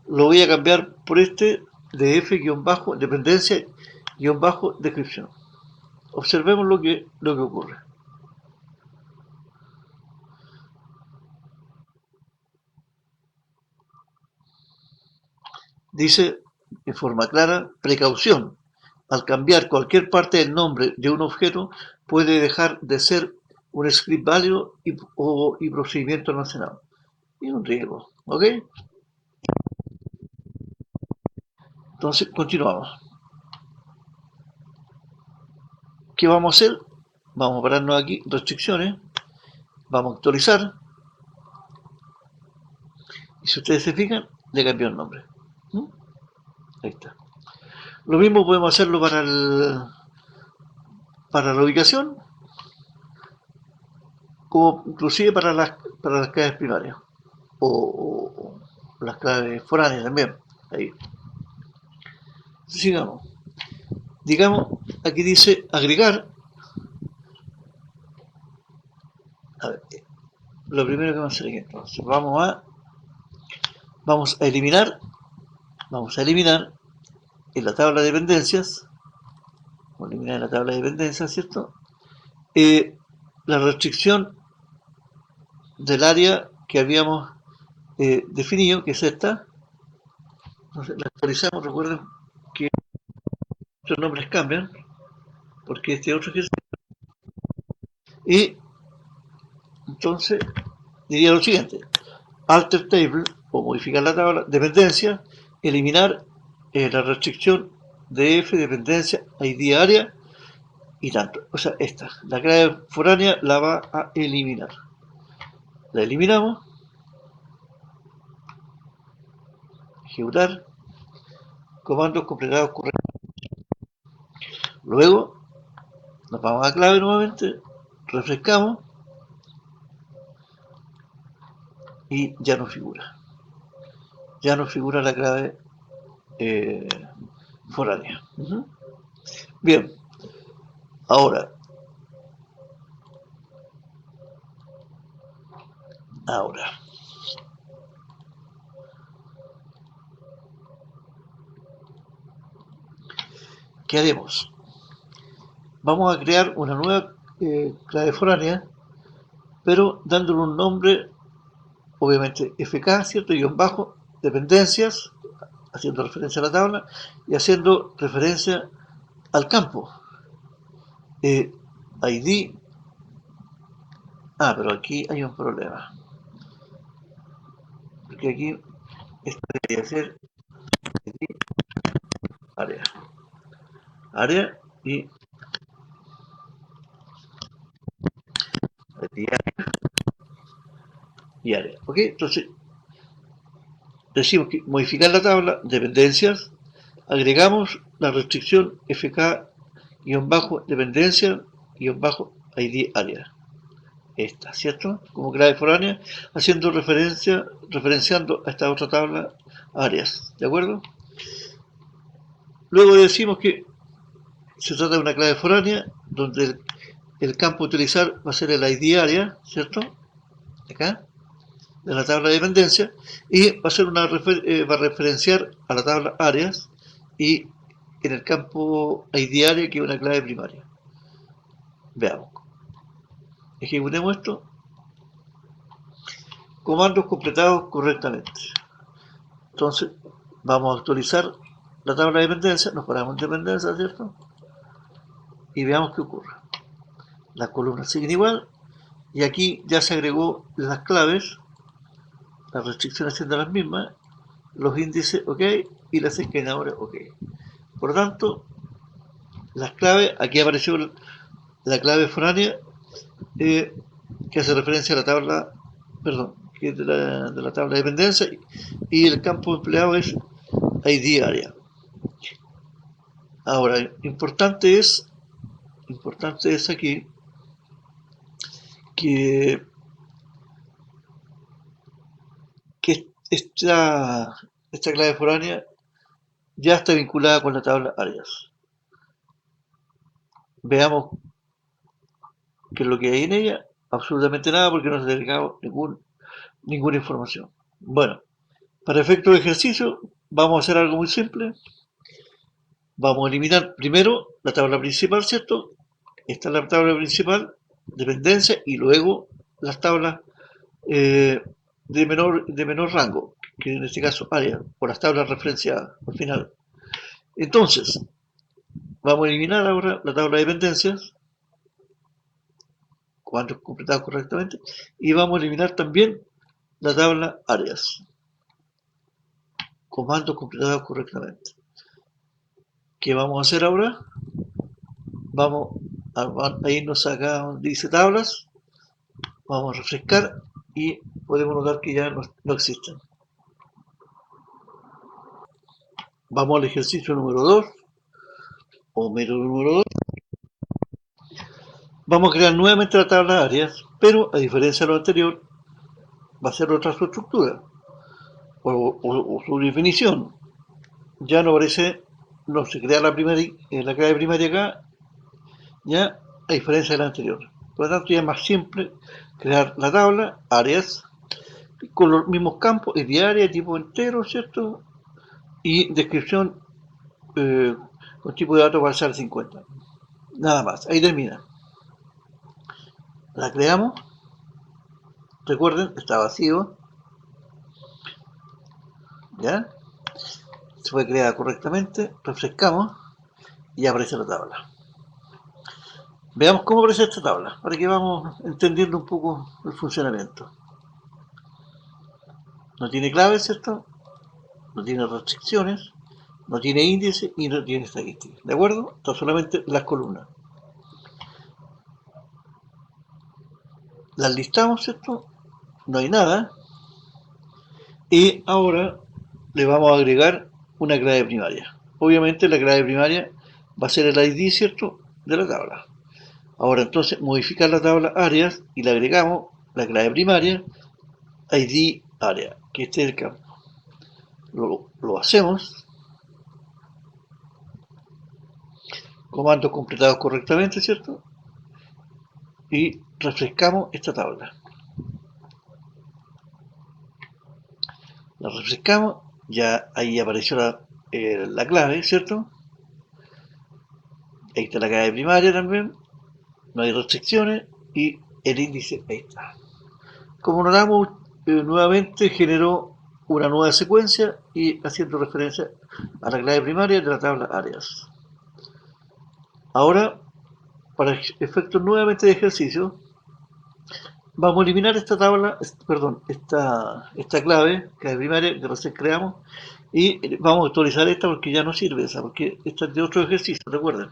Lo voy a cambiar por este de F-dependencia-descripción. Observemos lo que ocurre. Dice en forma clara, precaución. Al cambiar cualquier parte del nombre de un objeto, puede dejar de ser un script válido y procedimiento almacenado. Y un riesgo, ¿ok? Entonces, continuamos. ¿Qué vamos a hacer? Vamos a pararnos aquí, restricciones, vamos a actualizar, y si ustedes se fijan, le cambió el nombre. ¿Mm? Ahí está. Lo mismo podemos hacerlo para la ubicación, como inclusive para las claves primarias, o las claves foráneas también. Ahí. Sigamos. Digamos, aquí dice agregar. A ver, lo primero que vamos a hacer aquí entonces, vamos a eliminar en la tabla de dependencias, vamos a eliminar en la tabla de dependencias, ¿cierto? La restricción del área que habíamos definido, que es esta. Entonces la actualizamos, recuerden que estos nombres cambian, porque este otro ejercicio. Y entonces diría lo siguiente: alter table, o modificar la tabla, dependencia, eliminar la restricción de F, dependencia, ID área y tanto. O sea, esta, la clave foránea la va a eliminar. La eliminamos, ejecutar, comandos completados correctamente. Luego nos vamos a clave nuevamente, refrescamos y ya no figura. Ya no figura la clave eh, foránea. Bien, ahora, ¿qué haremos? Vamos a crear una nueva clave foránea, pero dándole un nombre, obviamente FK, ¿cierto? Guión bajo, dependencias, haciendo referencia a la tabla y haciendo referencia al campo. ID. Pero aquí hay un problema. Porque aquí esto debería ser ID, área. Área y ID y área. ¿Ok? Entonces, decimos que modificar la tabla, dependencias, agregamos la restricción FK-dependencia-ID área. Esta, ¿cierto? Como clave foránea, haciendo referenciando a esta otra tabla áreas, ¿de acuerdo? Luego decimos que se trata de una clave foránea donde el campo a utilizar va a ser el ID área, ¿cierto? Acá, de la tabla de dependencia, y va a ser va a referenciar a la tabla áreas y en el campo ID área, que es una clave primaria. Veamos. Ejecutemos esto. Comandos completados correctamente. Entonces, vamos a actualizar la tabla de dependencia, nos paramos en dependencia, ¿cierto? Y veamos qué ocurre. Las columnas siguen igual, y aquí ya se agregó las claves, las restricciones siendo las mismas, los índices OK y las encadenadores OK. Por lo tanto, las claves, aquí apareció la clave foránea que hace referencia a la tabla, perdón, que es de la tabla de dependencia, y el campo empleado es ID área. Ahora, importante es aquí que, que esta clave foránea ya está vinculada con la tabla áreas. Veamos qué es lo que hay en ella. Absolutamente nada, porque no se ha agregado ninguna información. Bueno, para efectos de ejercicio vamos a hacer algo muy simple. Vamos a eliminar primero la tabla principal, ¿cierto? Esta es la tabla principal, dependencia, y luego las tablas de menor rango, que en este caso área, o las tablas referenciadas al final. Entonces, vamos a eliminar ahora la tabla de dependencias, comandos completados correctamente, y vamos a eliminar también la tabla áreas, comandos completados correctamente. ¿Qué vamos a hacer ahora? Vamos a irnos acá donde dice tablas, vamos a refrescar y podemos notar que ya no existen. Vamos al ejercicio número 2 o método número 2. Vamos a crear nuevamente la tabla de áreas, pero a diferencia de lo anterior, va a ser otra su estructura o su definición. Ya no aparece, no se crea la clave primaria acá, ya a diferencia de la anterior. Por lo tanto, ya es más simple crear la tabla, áreas, con los mismos campos, es diaria, tipo entero, ¿cierto? Y descripción con tipo de datos ser 50. Nada más, ahí termina. La creamos. Recuerden, está vacío. ¿Ya? Se fue creada correctamente. Refrescamos y aparece la tabla. Veamos cómo aparece esta tabla, para que vamos entendiendo un poco el funcionamiento. No tiene claves, ¿cierto? No tiene restricciones, no tiene índice y no tiene estadística. ¿De acuerdo? Están solamente las columnas. Las listamos, ¿cierto? No hay nada. Y ahora le vamos a agregar una clave primaria. Obviamente la clave primaria va a ser el ID, ¿cierto?, de la tabla. Ahora entonces modificar la tabla áreas y le agregamos la clave primaria ID área, que este es el campo. Lo hacemos. Comandos completados correctamente, ¿cierto? Y refrescamos esta tabla. La refrescamos, ya ahí apareció la clave, ¿cierto? Ahí está la clave primaria también, no hay restricciones y el índice ahí está. Como notamos, nuevamente generó una nueva secuencia y haciendo referencia a la clave primaria de la tabla áreas. Ahora, para efectos nuevamente de ejercicio, vamos a eliminar esta tabla, perdón, esta clave primaria que recién creamos, y vamos a actualizar esta porque ya no sirve esa, porque esta es de otro ejercicio, recuerden.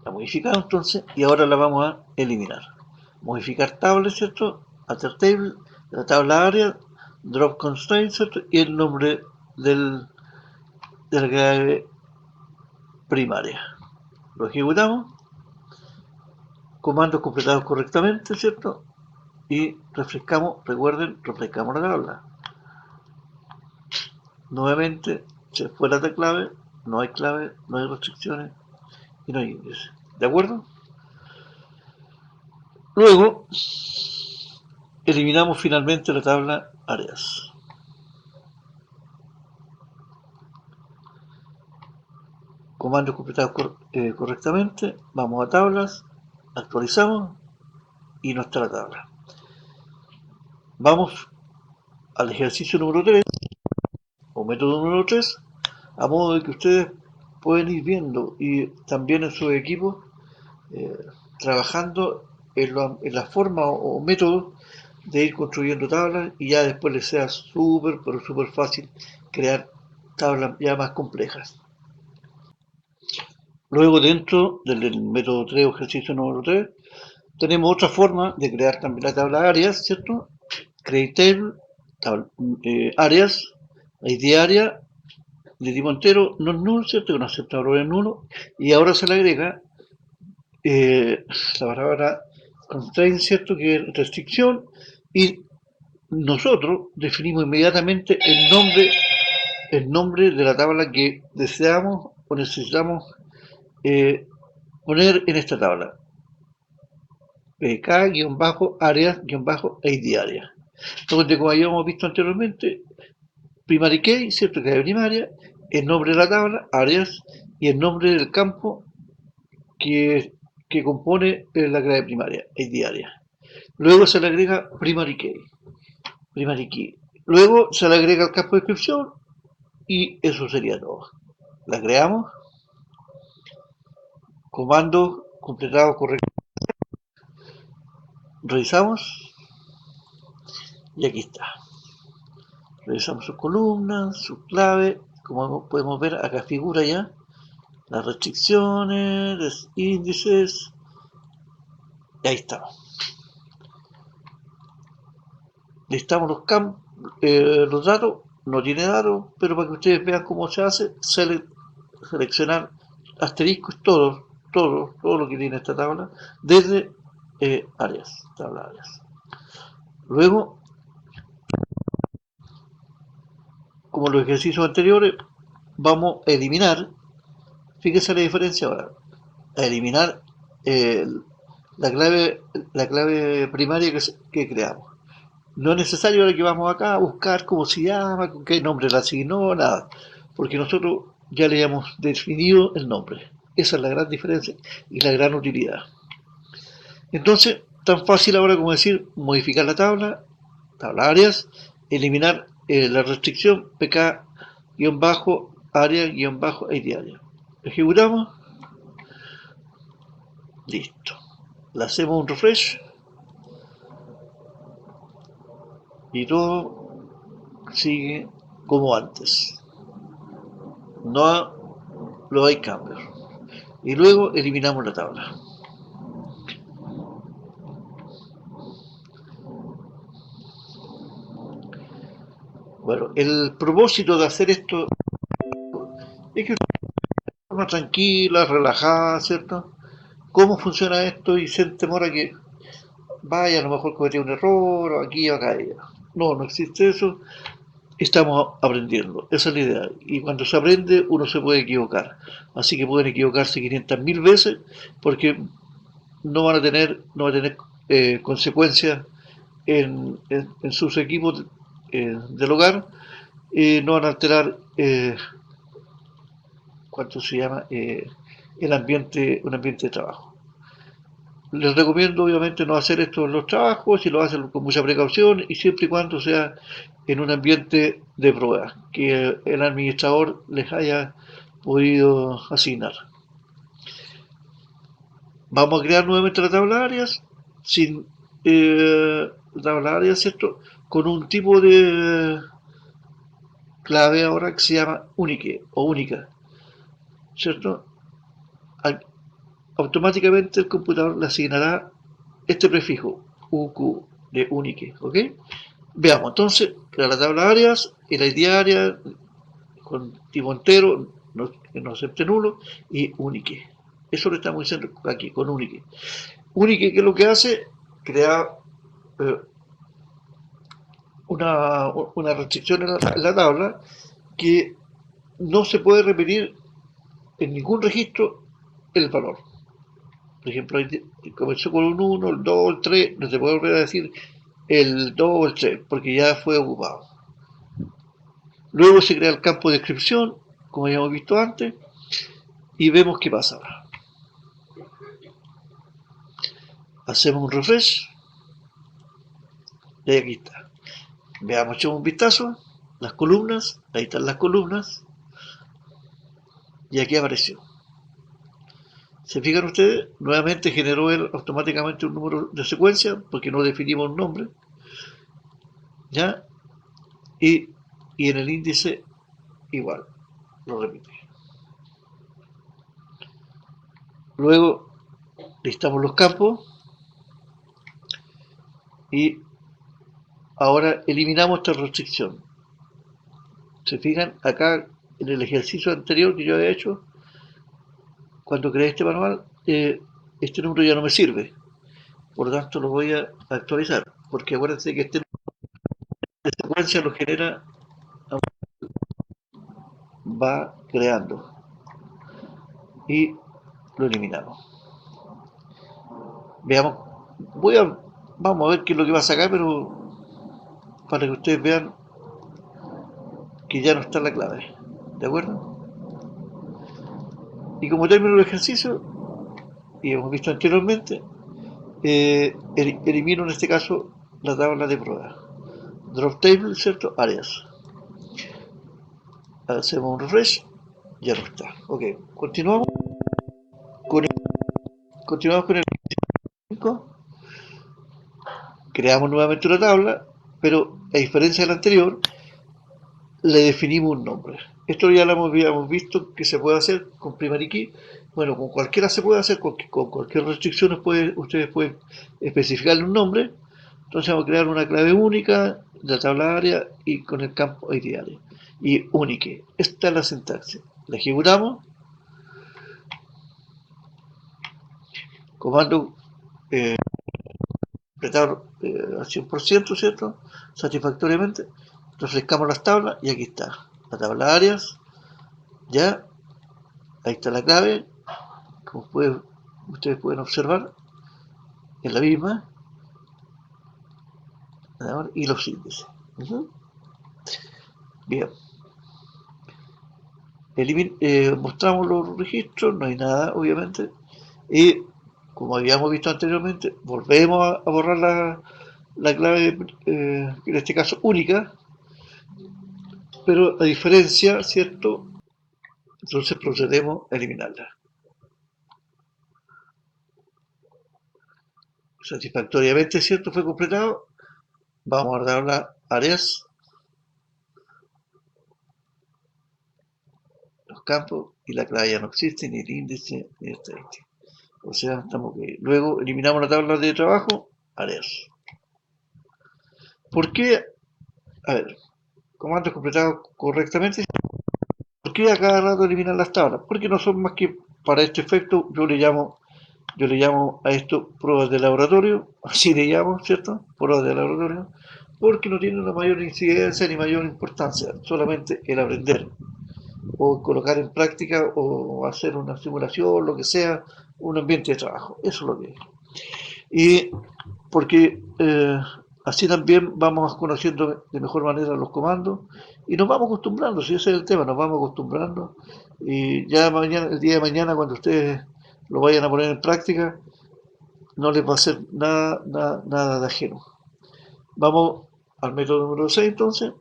La modificamos entonces y ahora la vamos a eliminar. Modificar tabla, ¿cierto? Alter table, la tabla área, drop constraint, ¿cierto? Y el nombre de la clave primaria. Lo ejecutamos. Comandos completados correctamente, ¿cierto? Y refrescamos, recuerden, refrescamos la tabla. Nuevamente se fue la clave, no hay restricciones y no hay índice. ¿De acuerdo? Luego eliminamos finalmente la tabla áreas. Comandos completados correctamente, vamos a tablas, actualizamos y no está la tabla. Vamos al ejercicio número 3 o método número 3, a modo de que ustedes pueden ir viendo y también en su equipo trabajando en la forma o método de ir construyendo tablas y ya después les sea súper, pero súper fácil crear tablas ya más complejas. Luego, dentro del método 3 o ejercicio número 3, tenemos otra forma de crear también la tabla de áreas, ¿cierto? Create table, áreas, ID área, de tipo entero, no null, ¿cierto? Que no acepta valores nulo, y ahora se le agrega la palabra constraint, ¿cierto? Que es restricción, y nosotros definimos inmediatamente el nombre de la tabla que deseamos o necesitamos poner en esta tabla. K-áreas-id área. Donde, como habíamos visto anteriormente, primary key, ¿cierto? Que es primaria, el nombre de la tabla, áreas, y el nombre del campo que compone la clave primaria, id área. Luego se le agrega primary key. Luego se le agrega el campo de descripción y eso sería todo. La creamos, comando completado correcto, revisamos y aquí está. Revisamos sus columnas, su clave, como podemos ver acá figura ya las restricciones, los índices, y ahí estamos. Listamos los datos, no tiene datos, pero para que ustedes vean cómo se hace, seleccionar asteriscos, todo lo que tiene esta tabla, desde tabla áreas. Luego, como los ejercicios anteriores, vamos a eliminar, fíjense la diferencia ahora, a eliminar eh, la clave primaria que creamos. No es necesario ahora que vamos acá a buscar cómo se llama, con qué nombre la asignó, nada, porque nosotros ya le hemos definido el nombre. Esa es la gran diferencia y la gran utilidad. Entonces, tan fácil ahora como decir modificar la tabla áreas, eliminar la restricción pk-área-id. Ejecutamos, listo. Le hacemos un refresh y todo sigue como antes. No hay cambios. Y luego eliminamos la tabla. Bueno, el propósito de hacer esto es que de forma tranquila, relajada, ¿cierto? ¿Cómo funciona esto? Y se temora que vaya, a lo mejor cometí un error, o aquí o acá. No, no existe eso. Estamos aprendiendo, esa es la idea. Y cuando se aprende, uno se puede equivocar. Así que pueden equivocarse 500.000 veces porque no va a tener consecuencias en sus equipos del hogar, no van a alterar, ¿cuánto se llama? Un ambiente de trabajo. Les recomiendo obviamente no hacer esto en los trabajos, si lo hacen con mucha precaución y siempre y cuando sea en un ambiente de prueba, que el administrador les haya podido asignar. Vamos a crear nuevamente la tabla de áreas, sin tabla de áreas, ¿cierto? Con un tipo de clave ahora que se llama unique o única, ¿cierto? Automáticamente el computador le asignará este prefijo, UQ, de unique, ¿ok? Veamos, entonces, crea la tabla de áreas, el ID área, con tipo entero, no acepte nulo, y unique. Eso lo estamos diciendo aquí, con unique. Unique, ¿qué es lo que hace? Crea eh, una restricción en la tabla que no se puede repetir en ningún registro el valor. Por ejemplo, comenzó con un 1, el 2, el 3, no se puede volver a decir el 2 o el 3, porque ya fue ocupado. Luego se crea el campo de descripción, como habíamos visto antes, y vemos qué pasa ahora. Hacemos un refresh, y aquí está. Veamos, echamos un vistazo, las columnas, ahí están las columnas, y aquí apareció. ¿Se fijan ustedes? Nuevamente generó él automáticamente un número de secuencia, porque no definimos un nombre, ¿ya? Y en el índice igual, lo repite. Luego listamos los campos y ahora eliminamos esta restricción. Se fijan acá en el ejercicio anterior que yo había hecho, cuando creé este manual, este número ya no me sirve. Por lo tanto lo voy a actualizar, porque acuérdense que este número de secuencia lo genera, va creando y lo eliminamos. Veamos, vamos a ver qué es lo que va a sacar, pero para que ustedes vean que ya no está la clave, ¿de acuerdo? Y como término del ejercicio, y hemos visto anteriormente, elimino en este caso la tabla de prueba. Drop table, ¿cierto? Áreas. Hacemos un refresh Ya no está. Ok, continuamos con continuamos con el 5. Creamos nuevamente una tabla, pero a diferencia de la anterior, le definimos un nombre. Esto ya lo habíamos visto que se puede hacer con primary key. Bueno, con cualquiera se puede hacer, con cualquier restricción ustedes pueden especificarle un nombre. Entonces vamos a crear una clave única de la tabla área y con el campo ID área. Y única. Esta es la sintaxis. La ejecutamos. Comando apretar al 100%, ¿cierto? Satisfactoriamente. Refrescamos las tablas y aquí está. La tabla áreas. Ya. Ahí está la clave. Como ustedes pueden observar, es la misma. Y los índices. Bien. Mostramos los registros, no hay nada, obviamente. Y como habíamos visto anteriormente, volvemos a borrar la clave, en este caso única, pero a diferencia, ¿cierto? Entonces procedemos a eliminarla. Satisfactoriamente, ¿cierto? Fue completado. Vamos a dar las áreas, los campos, y la clave ya no existe, ni el índice, ni el estadístico. O sea, estamos que luego eliminamos la tabla de trabajo, áreas. ¿Por qué? A ver, comandos completados correctamente. ¿Por qué a cada rato eliminar las tablas? Porque no son más que para este efecto, yo le llamo a esto pruebas de laboratorio, así le llamo, ¿cierto? Pruebas de laboratorio, porque no tiene una mayor incidencia ni mayor importancia, solamente el aprender o colocar en práctica o hacer una simulación, lo que sea, un ambiente de trabajo, eso es lo que es. Y porque así también vamos conociendo de mejor manera los comandos y nos vamos acostumbrando, si ese es el tema, nos vamos acostumbrando y ya mañana, el día de mañana cuando ustedes lo vayan a poner en práctica, no les va a ser nada de ajeno. Vamos al método número 6 entonces,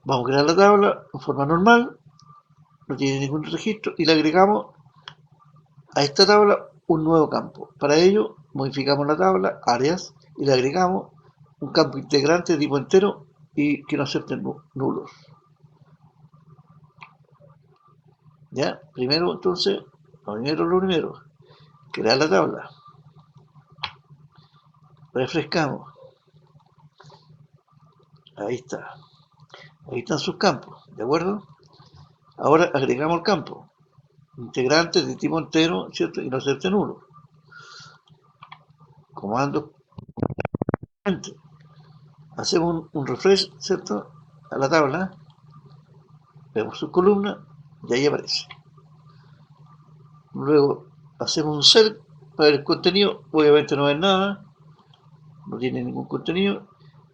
vamos a crear la tabla en forma normal, no tiene ningún registro y le agregamos a esta tabla un nuevo campo. Para ello modificamos la tabla, áreas, y le agregamos un campo integrante de tipo entero y que no acepten nulos. ¿Ya? Primero entonces, lo primero, crear la tabla. Refrescamos. Ahí está. Ahí están sus campos, ¿de acuerdo? Ahora agregamos el campo. Integrantes de tipo entero, ¿cierto? Y no acepten nulos. Comando. Hacemos un refresh, ¿cierto? A la tabla. Vemos su columna y ahí aparece. Luego hacemos un select para ver el contenido, obviamente no es nada, no tiene ningún contenido,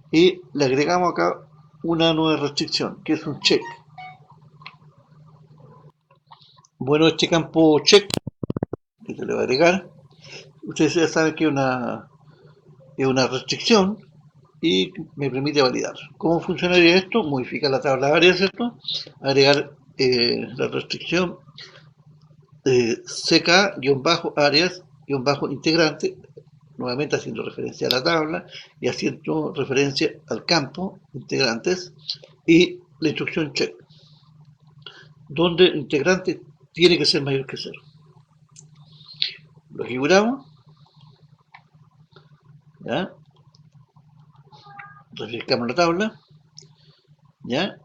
y le agregamos acá una nueva restricción, que es un check. Bueno, este campo check, que se le va a agregar, ustedes ya saben que es una restricción y me permite validar. ¿Cómo funcionaría esto? Modificar la tabla de áreas, ¿cierto? Agregar la restricción CK-áreas-integrante, nuevamente haciendo referencia a la tabla y haciendo referencia al campo integrantes y la instrucción check, donde el integrante tiene que ser mayor que 0. Lo ejecutamos, ¿ya? Refrescamos la tabla, ¿ya?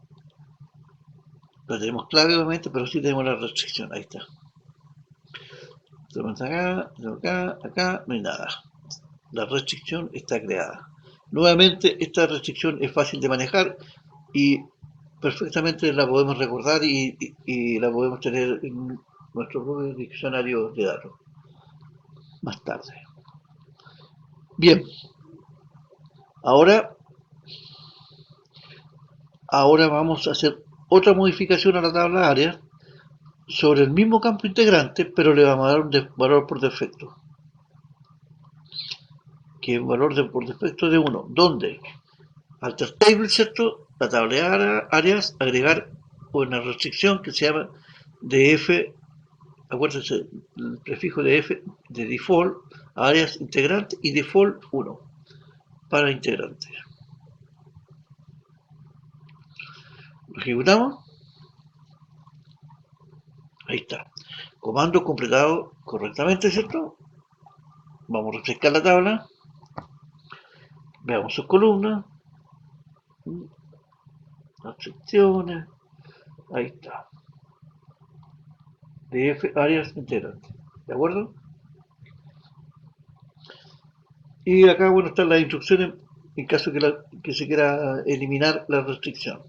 No tenemos clave obviamente, pero sí tenemos la restricción, ahí está. Tenemos acá, no hay nada. La restricción está creada. Nuevamente, esta restricción es fácil de manejar y perfectamente la podemos recordar y la podemos tener en nuestro propio diccionario de datos más tarde. Bien, ahora vamos a hacer otra modificación a la tabla de áreas sobre el mismo campo integrante, pero le vamos a dar un valor por defecto, que es un valor por defecto de 1, donde alter table, ¿cierto? La tabla de áreas, agregar una restricción que se llama df, acuérdense, el prefijo df de default, áreas integrantes y default 1 para integrantes. Lo ejecutamos. Ahí está. Comando completado correctamente, ¿cierto? Vamos a refrescar la tabla. Veamos sus columnas. Las secciones. Ahí está. DF áreas integrantes. ¿De acuerdo? Y acá, bueno, están las instrucciones en caso que se quiera eliminar la restricción.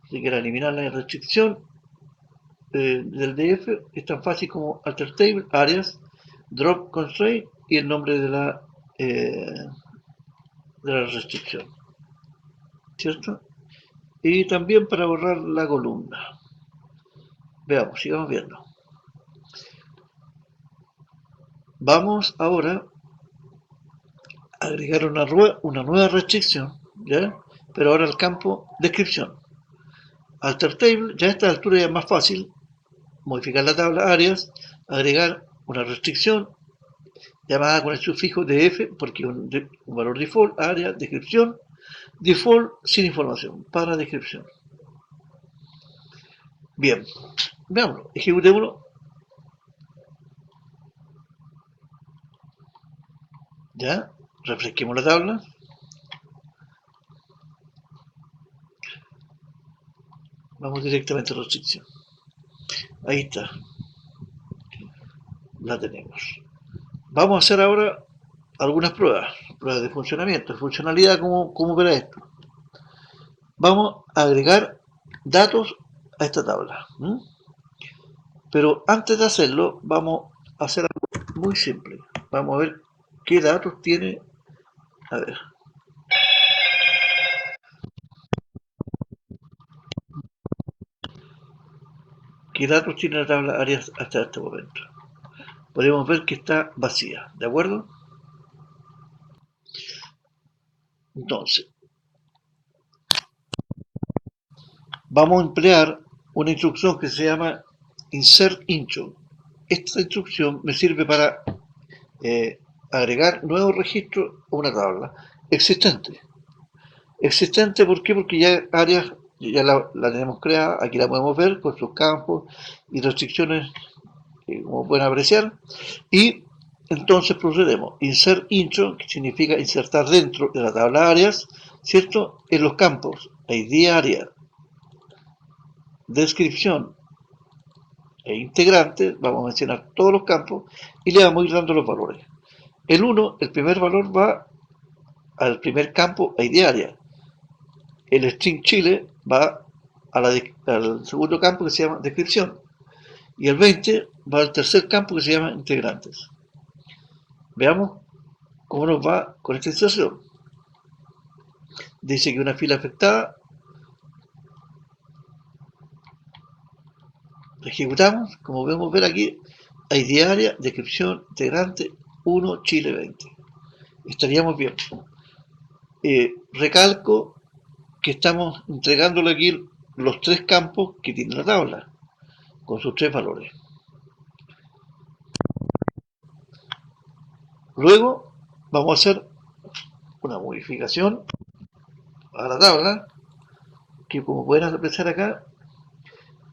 Si quiera eliminar la restricción del DF, es tan fácil como alter table, áreas, drop constraint y el nombre de la restricción. ¿Cierto? Y también para borrar la columna. Veamos, sigamos viendo. Vamos ahora a agregar una nueva restricción, ¿ya? Pero ahora al campo descripción. Alter table, ya a esta altura ya es más fácil modificar la tabla áreas, agregar una restricción llamada con el sufijo df, porque un valor default, área, descripción, default sin información, para descripción. Bien, veámoslo, ejecutémoslo. Ya, refresquemos la tabla. Vamos directamente a restricción. Ahí está. La tenemos. Vamos a hacer ahora algunas pruebas de funcionamiento, de funcionalidad, cómo opera esto. Vamos a agregar datos a esta tabla. Pero antes de hacerlo, vamos a hacer algo muy simple. Vamos a ver qué datos tiene. A ver. ¿Qué datos tiene la tabla áreas hasta este momento? Podemos ver que está vacía, ¿de acuerdo? Entonces, vamos a emplear una instrucción que se llama insert intro. Esta instrucción me sirve para agregar nuevos registros a una tabla existente. Existente, ¿por qué? Porque ya áreas ya la tenemos creada, aquí la podemos ver con sus campos y restricciones, como pueden apreciar, y entonces procedemos, insert intro, que significa insertar dentro de la tabla áreas, ¿cierto? En los campos, ID área, descripción e integrante, vamos a mencionar todos los campos y le vamos a ir dando los valores. El 1, el primer valor va al primer campo ID área. El string Chile va al segundo campo que se llama descripción. Y el 20 va al tercer campo que se llama integrantes. Veamos cómo nos va con esta inserción. Dice que una fila afectada. Ejecutamos, como podemos ver aquí, ID área, descripción, integrante, 1, Chile 20. Estaríamos bien. Recalco que estamos entregándole aquí los tres campos que tiene la tabla, con sus tres valores. Luego vamos a hacer una modificación a la tabla, que como pueden apreciar acá,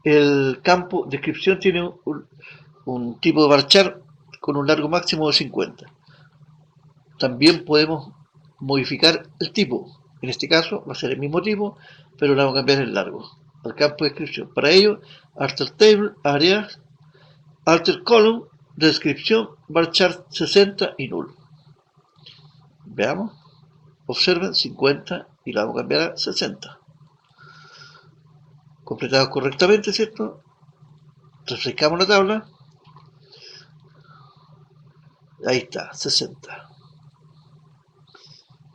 el campo descripción tiene un tipo de varchar con un largo máximo de 50. También podemos modificar el tipo. En este caso va a ser el mismo tipo, pero le vamos a cambiar el largo al campo de descripción. Para ello, alter table, áreas, alter column, descripción, varchar 60 y null. Veamos, observen 50 y la vamos a cambiar a 60. Completado correctamente, ¿cierto? Refrescamos la tabla. Ahí está, 60.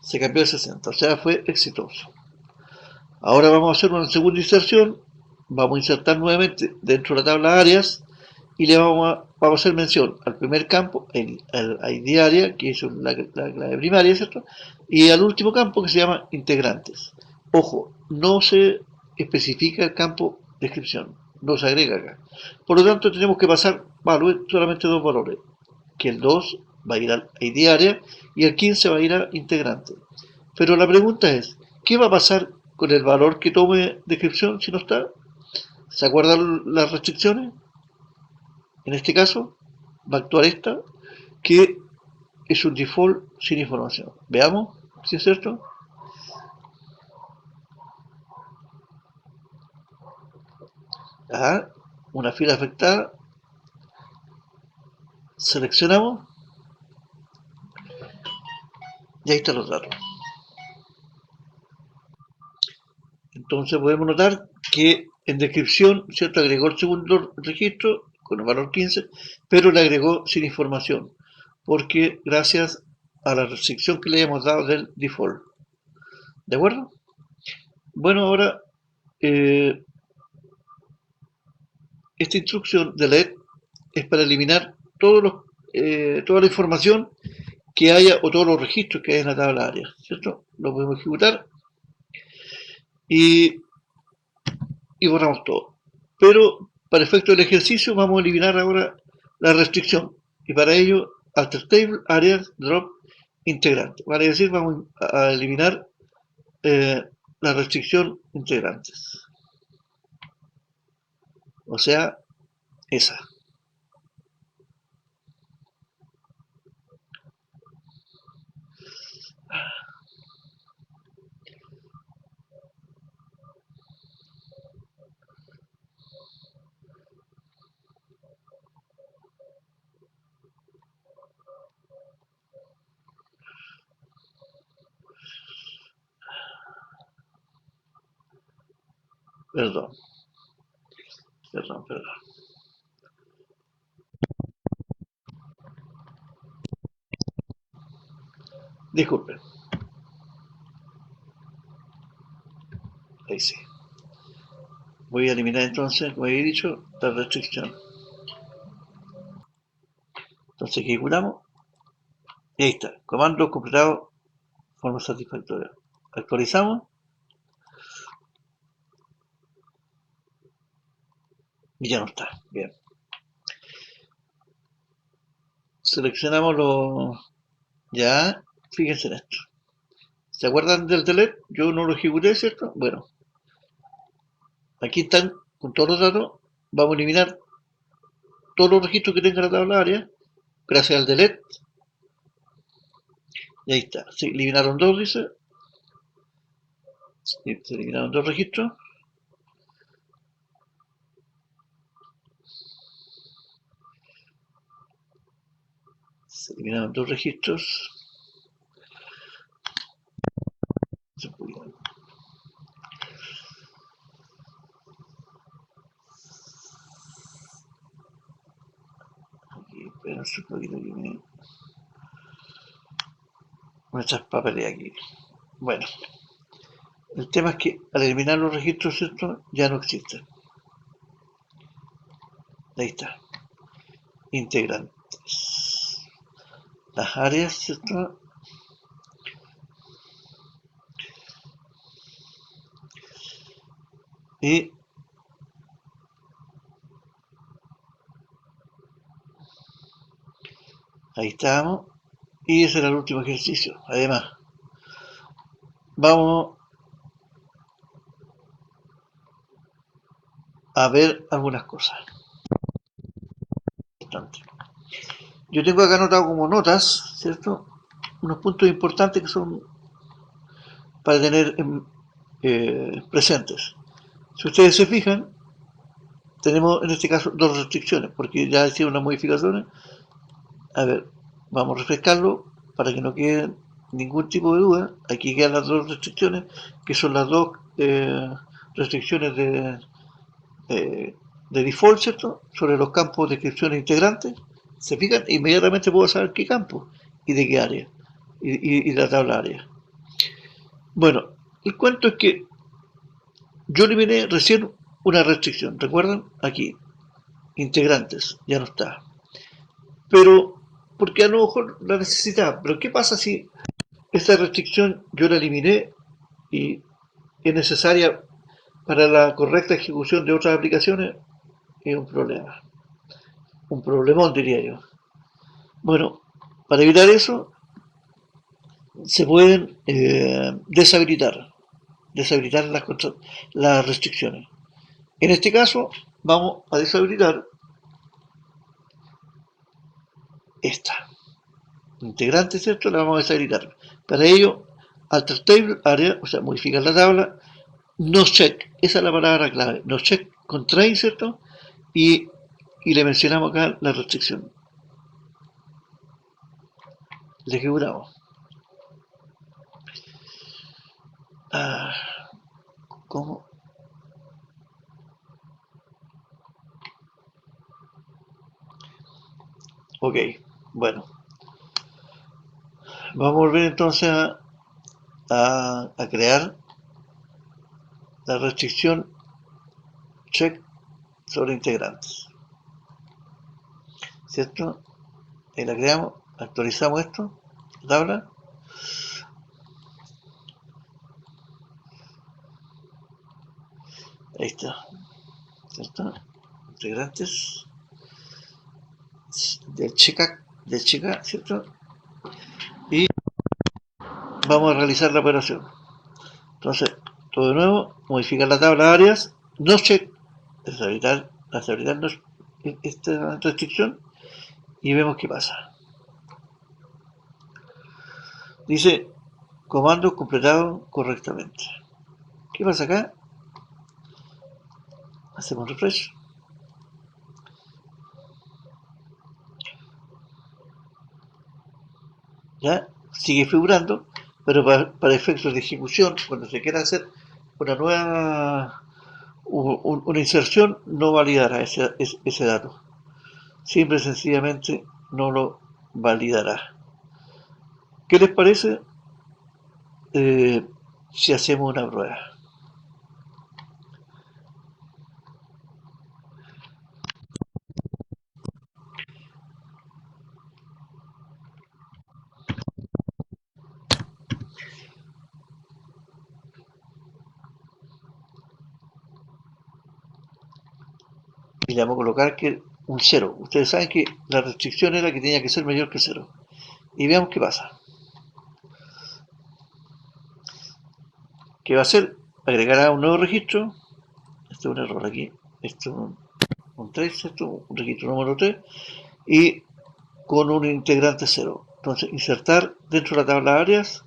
Se cambió a 60, o sea, fue exitoso. Ahora vamos a hacer una segunda inserción. Vamos a insertar nuevamente dentro de la tabla áreas y le vamos a hacer mención al primer campo, el ID área, que es la clave primaria, ¿cierto? Y al último campo que se llama integrantes. Ojo, no se especifica el campo descripción, no se agrega acá. Por lo tanto, tenemos que pasar solamente dos valores, que el 2 va a ir al ID área y el 15 va a ir a integrante. Pero la pregunta es, ¿qué va a pasar con el valor que tome descripción si no está? ¿Se acuerdan las restricciones? En este caso, va a actuar esta, que es un default sin información. Veamos si es cierto. Ajá, una fila afectada. Seleccionamos y ahí están los datos. Entonces podemos notar que en descripción, ¿cierto? Agregó el segundo registro con el valor 15, pero le agregó sin información, porque gracias a la restricción que le hemos dado del default. ¿De acuerdo? Bueno, ahora esta instrucción de LED es para eliminar toda la información que haya o todos los registros que hay en la tabla área, ¿cierto? Lo podemos ejecutar y borramos todo. Pero para efecto del ejercicio vamos a eliminar ahora la restricción y para ello alter table areas drop integrante. Vale decir, vamos a eliminar la restricción integrantes. O sea, esa. Perdón, perdón. Disculpen. Ahí sí. Voy a eliminar entonces, como había dicho, la restricción. Entonces ejecutamos y ahí está. Comando completado de forma satisfactoria. Actualizamos y ya no está. Bien. Seleccionamos los... Ya, fíjense en esto. ¿Se acuerdan del delete? Yo no lo ejecuté, ¿cierto? Bueno, aquí están con todos los datos. Vamos a eliminar todos los registros que tenga la tabla área gracias al delete. Y ahí está. Se eliminaron dos, dice. Se eliminaron dos registros. Se eliminaron dos registros. Aquí, espérense un poquito que me traspapelé aquí. Bueno, el tema es que al eliminar los registros, ¿cierto? Ya no existen. Ahí está. Integrantes. Las áreas, ¿cierto? Y ahí estamos. Y ese era el último ejercicio. Además, vamos a ver algunas cosas importantes. Yo tengo acá anotado como notas, ¿cierto? Unos puntos importantes que son para tener presentes. Si ustedes se fijan, tenemos en este caso dos restricciones, porque ya hicieron unas modificaciones. A ver, vamos a refrescarlo para que no quede ningún tipo de duda. Aquí quedan las dos restricciones, que son las dos restricciones de default, ¿cierto? Sobre los campos de descripciones integrantes. Se fijan, inmediatamente puedo saber qué campo y de qué área, y la tabla área. Bueno, el cuento es que yo eliminé recién una restricción, ¿recuerdan? Aquí, integrantes, ya no está. Pero, porque a lo mejor la necesitaba, pero ¿qué pasa si esta restricción yo la eliminé y es necesaria para la correcta ejecución de otras aplicaciones es un problema. Un problemón, diría yo. Bueno, para evitar eso, se pueden deshabilitar las restricciones. En este caso, vamos a deshabilitar esta integrante, ¿cierto? La vamos a deshabilitar. Para ello, alter table, área, o sea, modificar la tabla, no check, esa es la palabra clave, no check con train, ¿cierto? Y le mencionamos acá la restricción. Le ejecutamos. Ah, ¿cómo? Ok, bueno. Vamos a volver entonces a crear la restricción check sobre integrantes. ¿Cierto? Ahí la creamos, actualizamos esto, tabla. Ahí está. ¿Cierto? Integrantes del chica, ¿cierto? Y vamos a realizar la operación. Entonces, todo de nuevo, modificar la tabla de áreas, no check, deshabilitar esta restricción y vemos qué pasa. Dice, comando completado correctamente. ¿Qué pasa acá? Hacemos refresh. ¿Ya? Sigue figurando, pero para efectos de ejecución, cuando se quiera hacer una nueva una inserción, no validará ese dato. Simple y sencillamente no lo validará. ¿Qué les parece si hacemos una prueba? Y le vamos a colocar que un 0. Ustedes saben que la restricción era que tenía que ser mayor que 0. Y veamos qué pasa. ¿Qué va a hacer? Agregará un nuevo registro. Este es un error aquí. Esto es un 3, esto, un registro número 3. Y con un integrante 0. Entonces, insertar dentro de la tabla de áreas.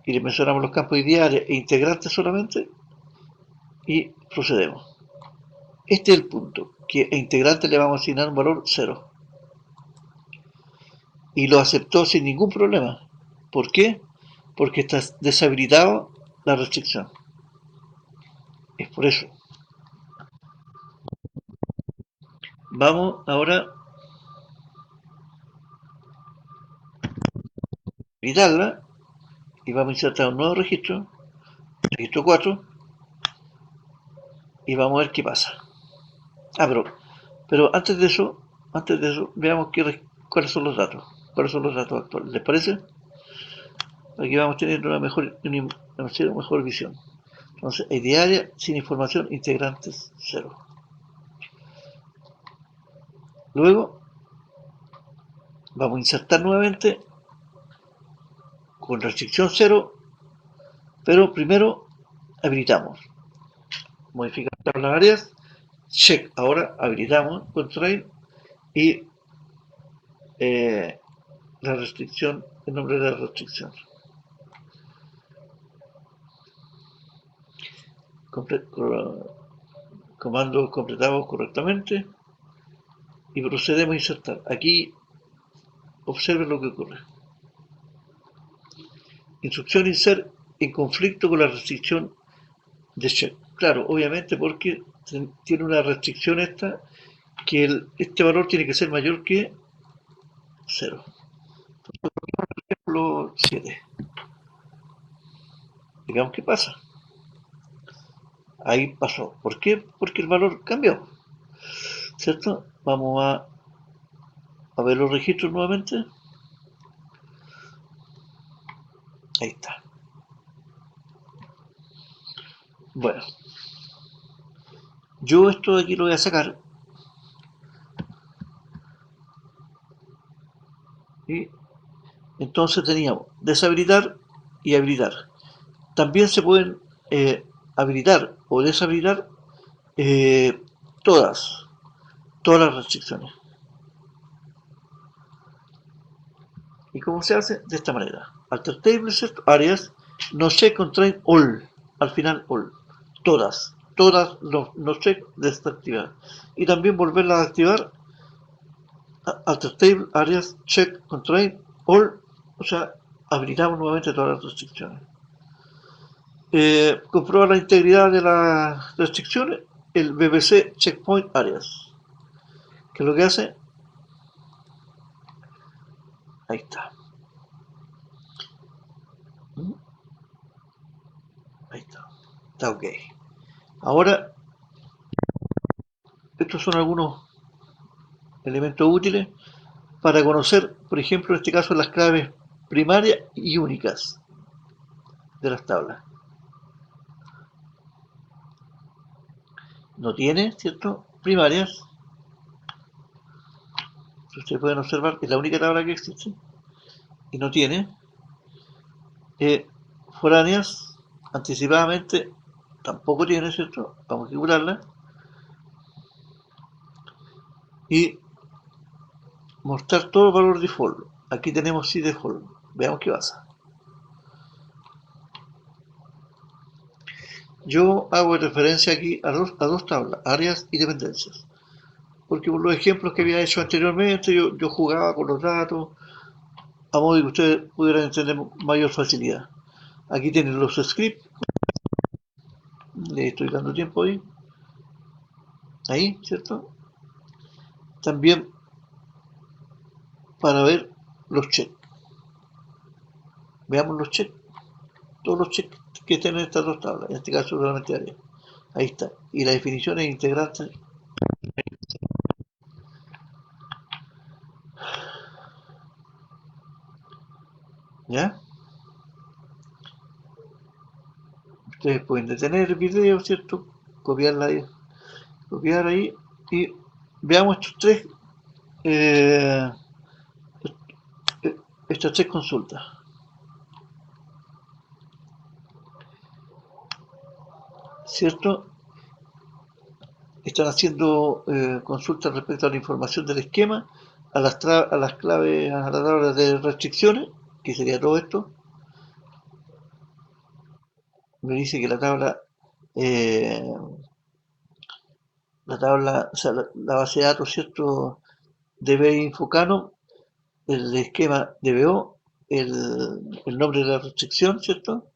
Y le mencionamos los campos de área e integrantes solamente. Y procedemos. Este es el punto, que a integrante le vamos a asignar un valor 0. Y lo aceptó sin ningún problema. ¿Por qué? Porque está deshabilitado la restricción. Es por eso. Vamos ahora a habilitarla y vamos a insertar un nuevo registro, registro 4, y vamos a ver qué pasa. Ah, pero antes de eso, veamos cuáles son los datos. ¿Cuáles son los datos actuales? ¿Les parece? Aquí vamos teniendo una mejor visión. Entonces, diaria sin información, integrantes 0. Luego, vamos a insertar nuevamente con restricción 0, pero primero habilitamos. Modificar tablas áreas, check. Ahora habilitamos constraint y la restricción, el nombre de la restricción. Comandos completados correctamente y procedemos a insertar. Aquí observen lo que ocurre. Instrucción insert en conflicto con la restricción de check. Claro, obviamente porque tiene una restricción esta que este valor tiene que ser mayor que 0. Ejemplo 7. Digamos qué pasa. Ahí pasó. ¿Por qué? Porque el valor cambió. ¿Cierto? Vamos a ver los registros nuevamente. Ahí está. Bueno, Yo esto de aquí lo voy a sacar y entonces teníamos deshabilitar y habilitar. También se pueden habilitar o deshabilitar eh, todas, todas las restricciones. ¿Y cómo se hace? De esta manera. Alter table, ¿cierto? Áreas, no check constrain all, al final all. Todas los check desactivar. Y también volverlas a activar. Alter table, áreas, check constrain all, o sea, habilitamos nuevamente todas las restricciones. Comprueba la integridad de las restricciones, el BBC Checkpoint Areas, que es lo que hace, ahí está, ahí está ok. Ahora, estos son algunos elementos útiles para conocer, por ejemplo, en este caso, las claves primarias y únicas de las tablas. No tiene, ¿cierto? Primarias, ustedes pueden observar que es la única tabla que existe, y no tiene eh, foráneas, anticipadamente tampoco tiene, ¿cierto? Vamos a calcularla. Y mostrar todo el valor default. Aquí tenemos sí default. Veamos qué pasa. Yo hago referencia aquí a dos tablas, áreas y dependencias. Porque por los ejemplos que había hecho anteriormente, yo jugaba con los datos a modo de que ustedes pudieran entender mayor facilidad. Aquí tienen los scripts, le estoy dando tiempo ahí, ¿cierto? También para ver los checks. Veamos los checks, todos los checks que estén en estas dos tablas, en este caso solamente áreas. Ahí está. Y las definiciones integrantes, ¿ya? Ustedes pueden detener el video, ¿cierto? Copiarla ahí, copiar ahí y veamos estos tres, eh, estas tres consultas, ¿cierto? Están haciendo consultas respecto a la información del esquema, a las claves, a la tabla de restricciones, que sería todo esto. Me dice que eh, o sea, la base de datos, ¿cierto? DB Infocanon, el esquema DBO, el nombre de la restricción, ¿cierto?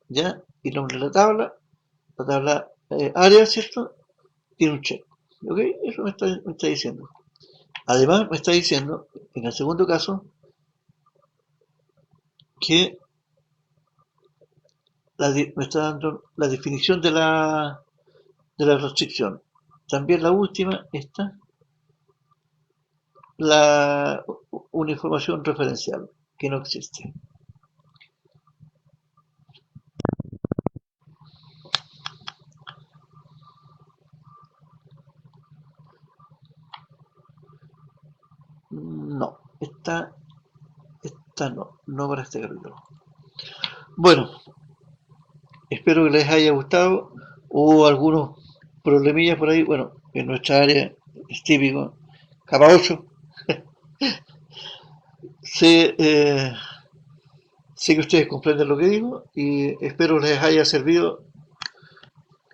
¿Ya? Y el nombre de la tabla área, ¿cierto? Tiene un check. ¿Ok? Eso me está diciendo. Además, me está diciendo, en el segundo caso, que me está dando la definición de la restricción. También la última, esta, una información referencial, que no existe. No, esta no, no para este capítulo. Bueno, espero que les haya gustado. Hubo algunos problemillas por ahí. Bueno, en nuestra área es típico. Capa 8. Sé, sé que ustedes comprenden lo que digo y espero les haya servido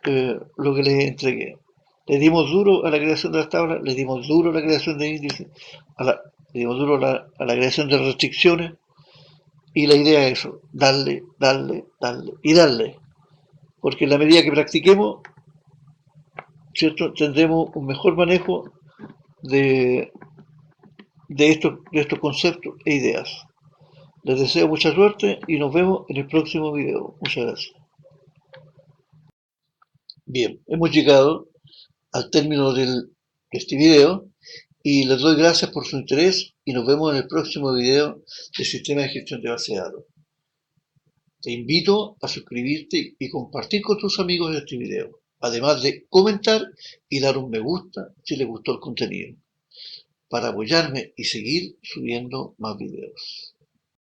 lo que les entregué. Le dimos duro a la creación de las tablas, le dimos duro a la creación de índices, le dimos duro a la creación de restricciones y la idea es eso, darle y darle. Porque en la medida que practiquemos, ¿cierto? Tendremos un mejor manejo de, de estos conceptos e ideas. Les deseo mucha suerte y nos vemos en el próximo video. Muchas gracias. Bien, hemos llegado al término de este video y les doy gracias por su interés y nos vemos en el próximo video del sistema de gestión de base de datos. Te invito a suscribirte y compartir con tus amigos este video. además de comentar y dar un me gusta si les gustó el contenido, para apoyarme y seguir subiendo más videos.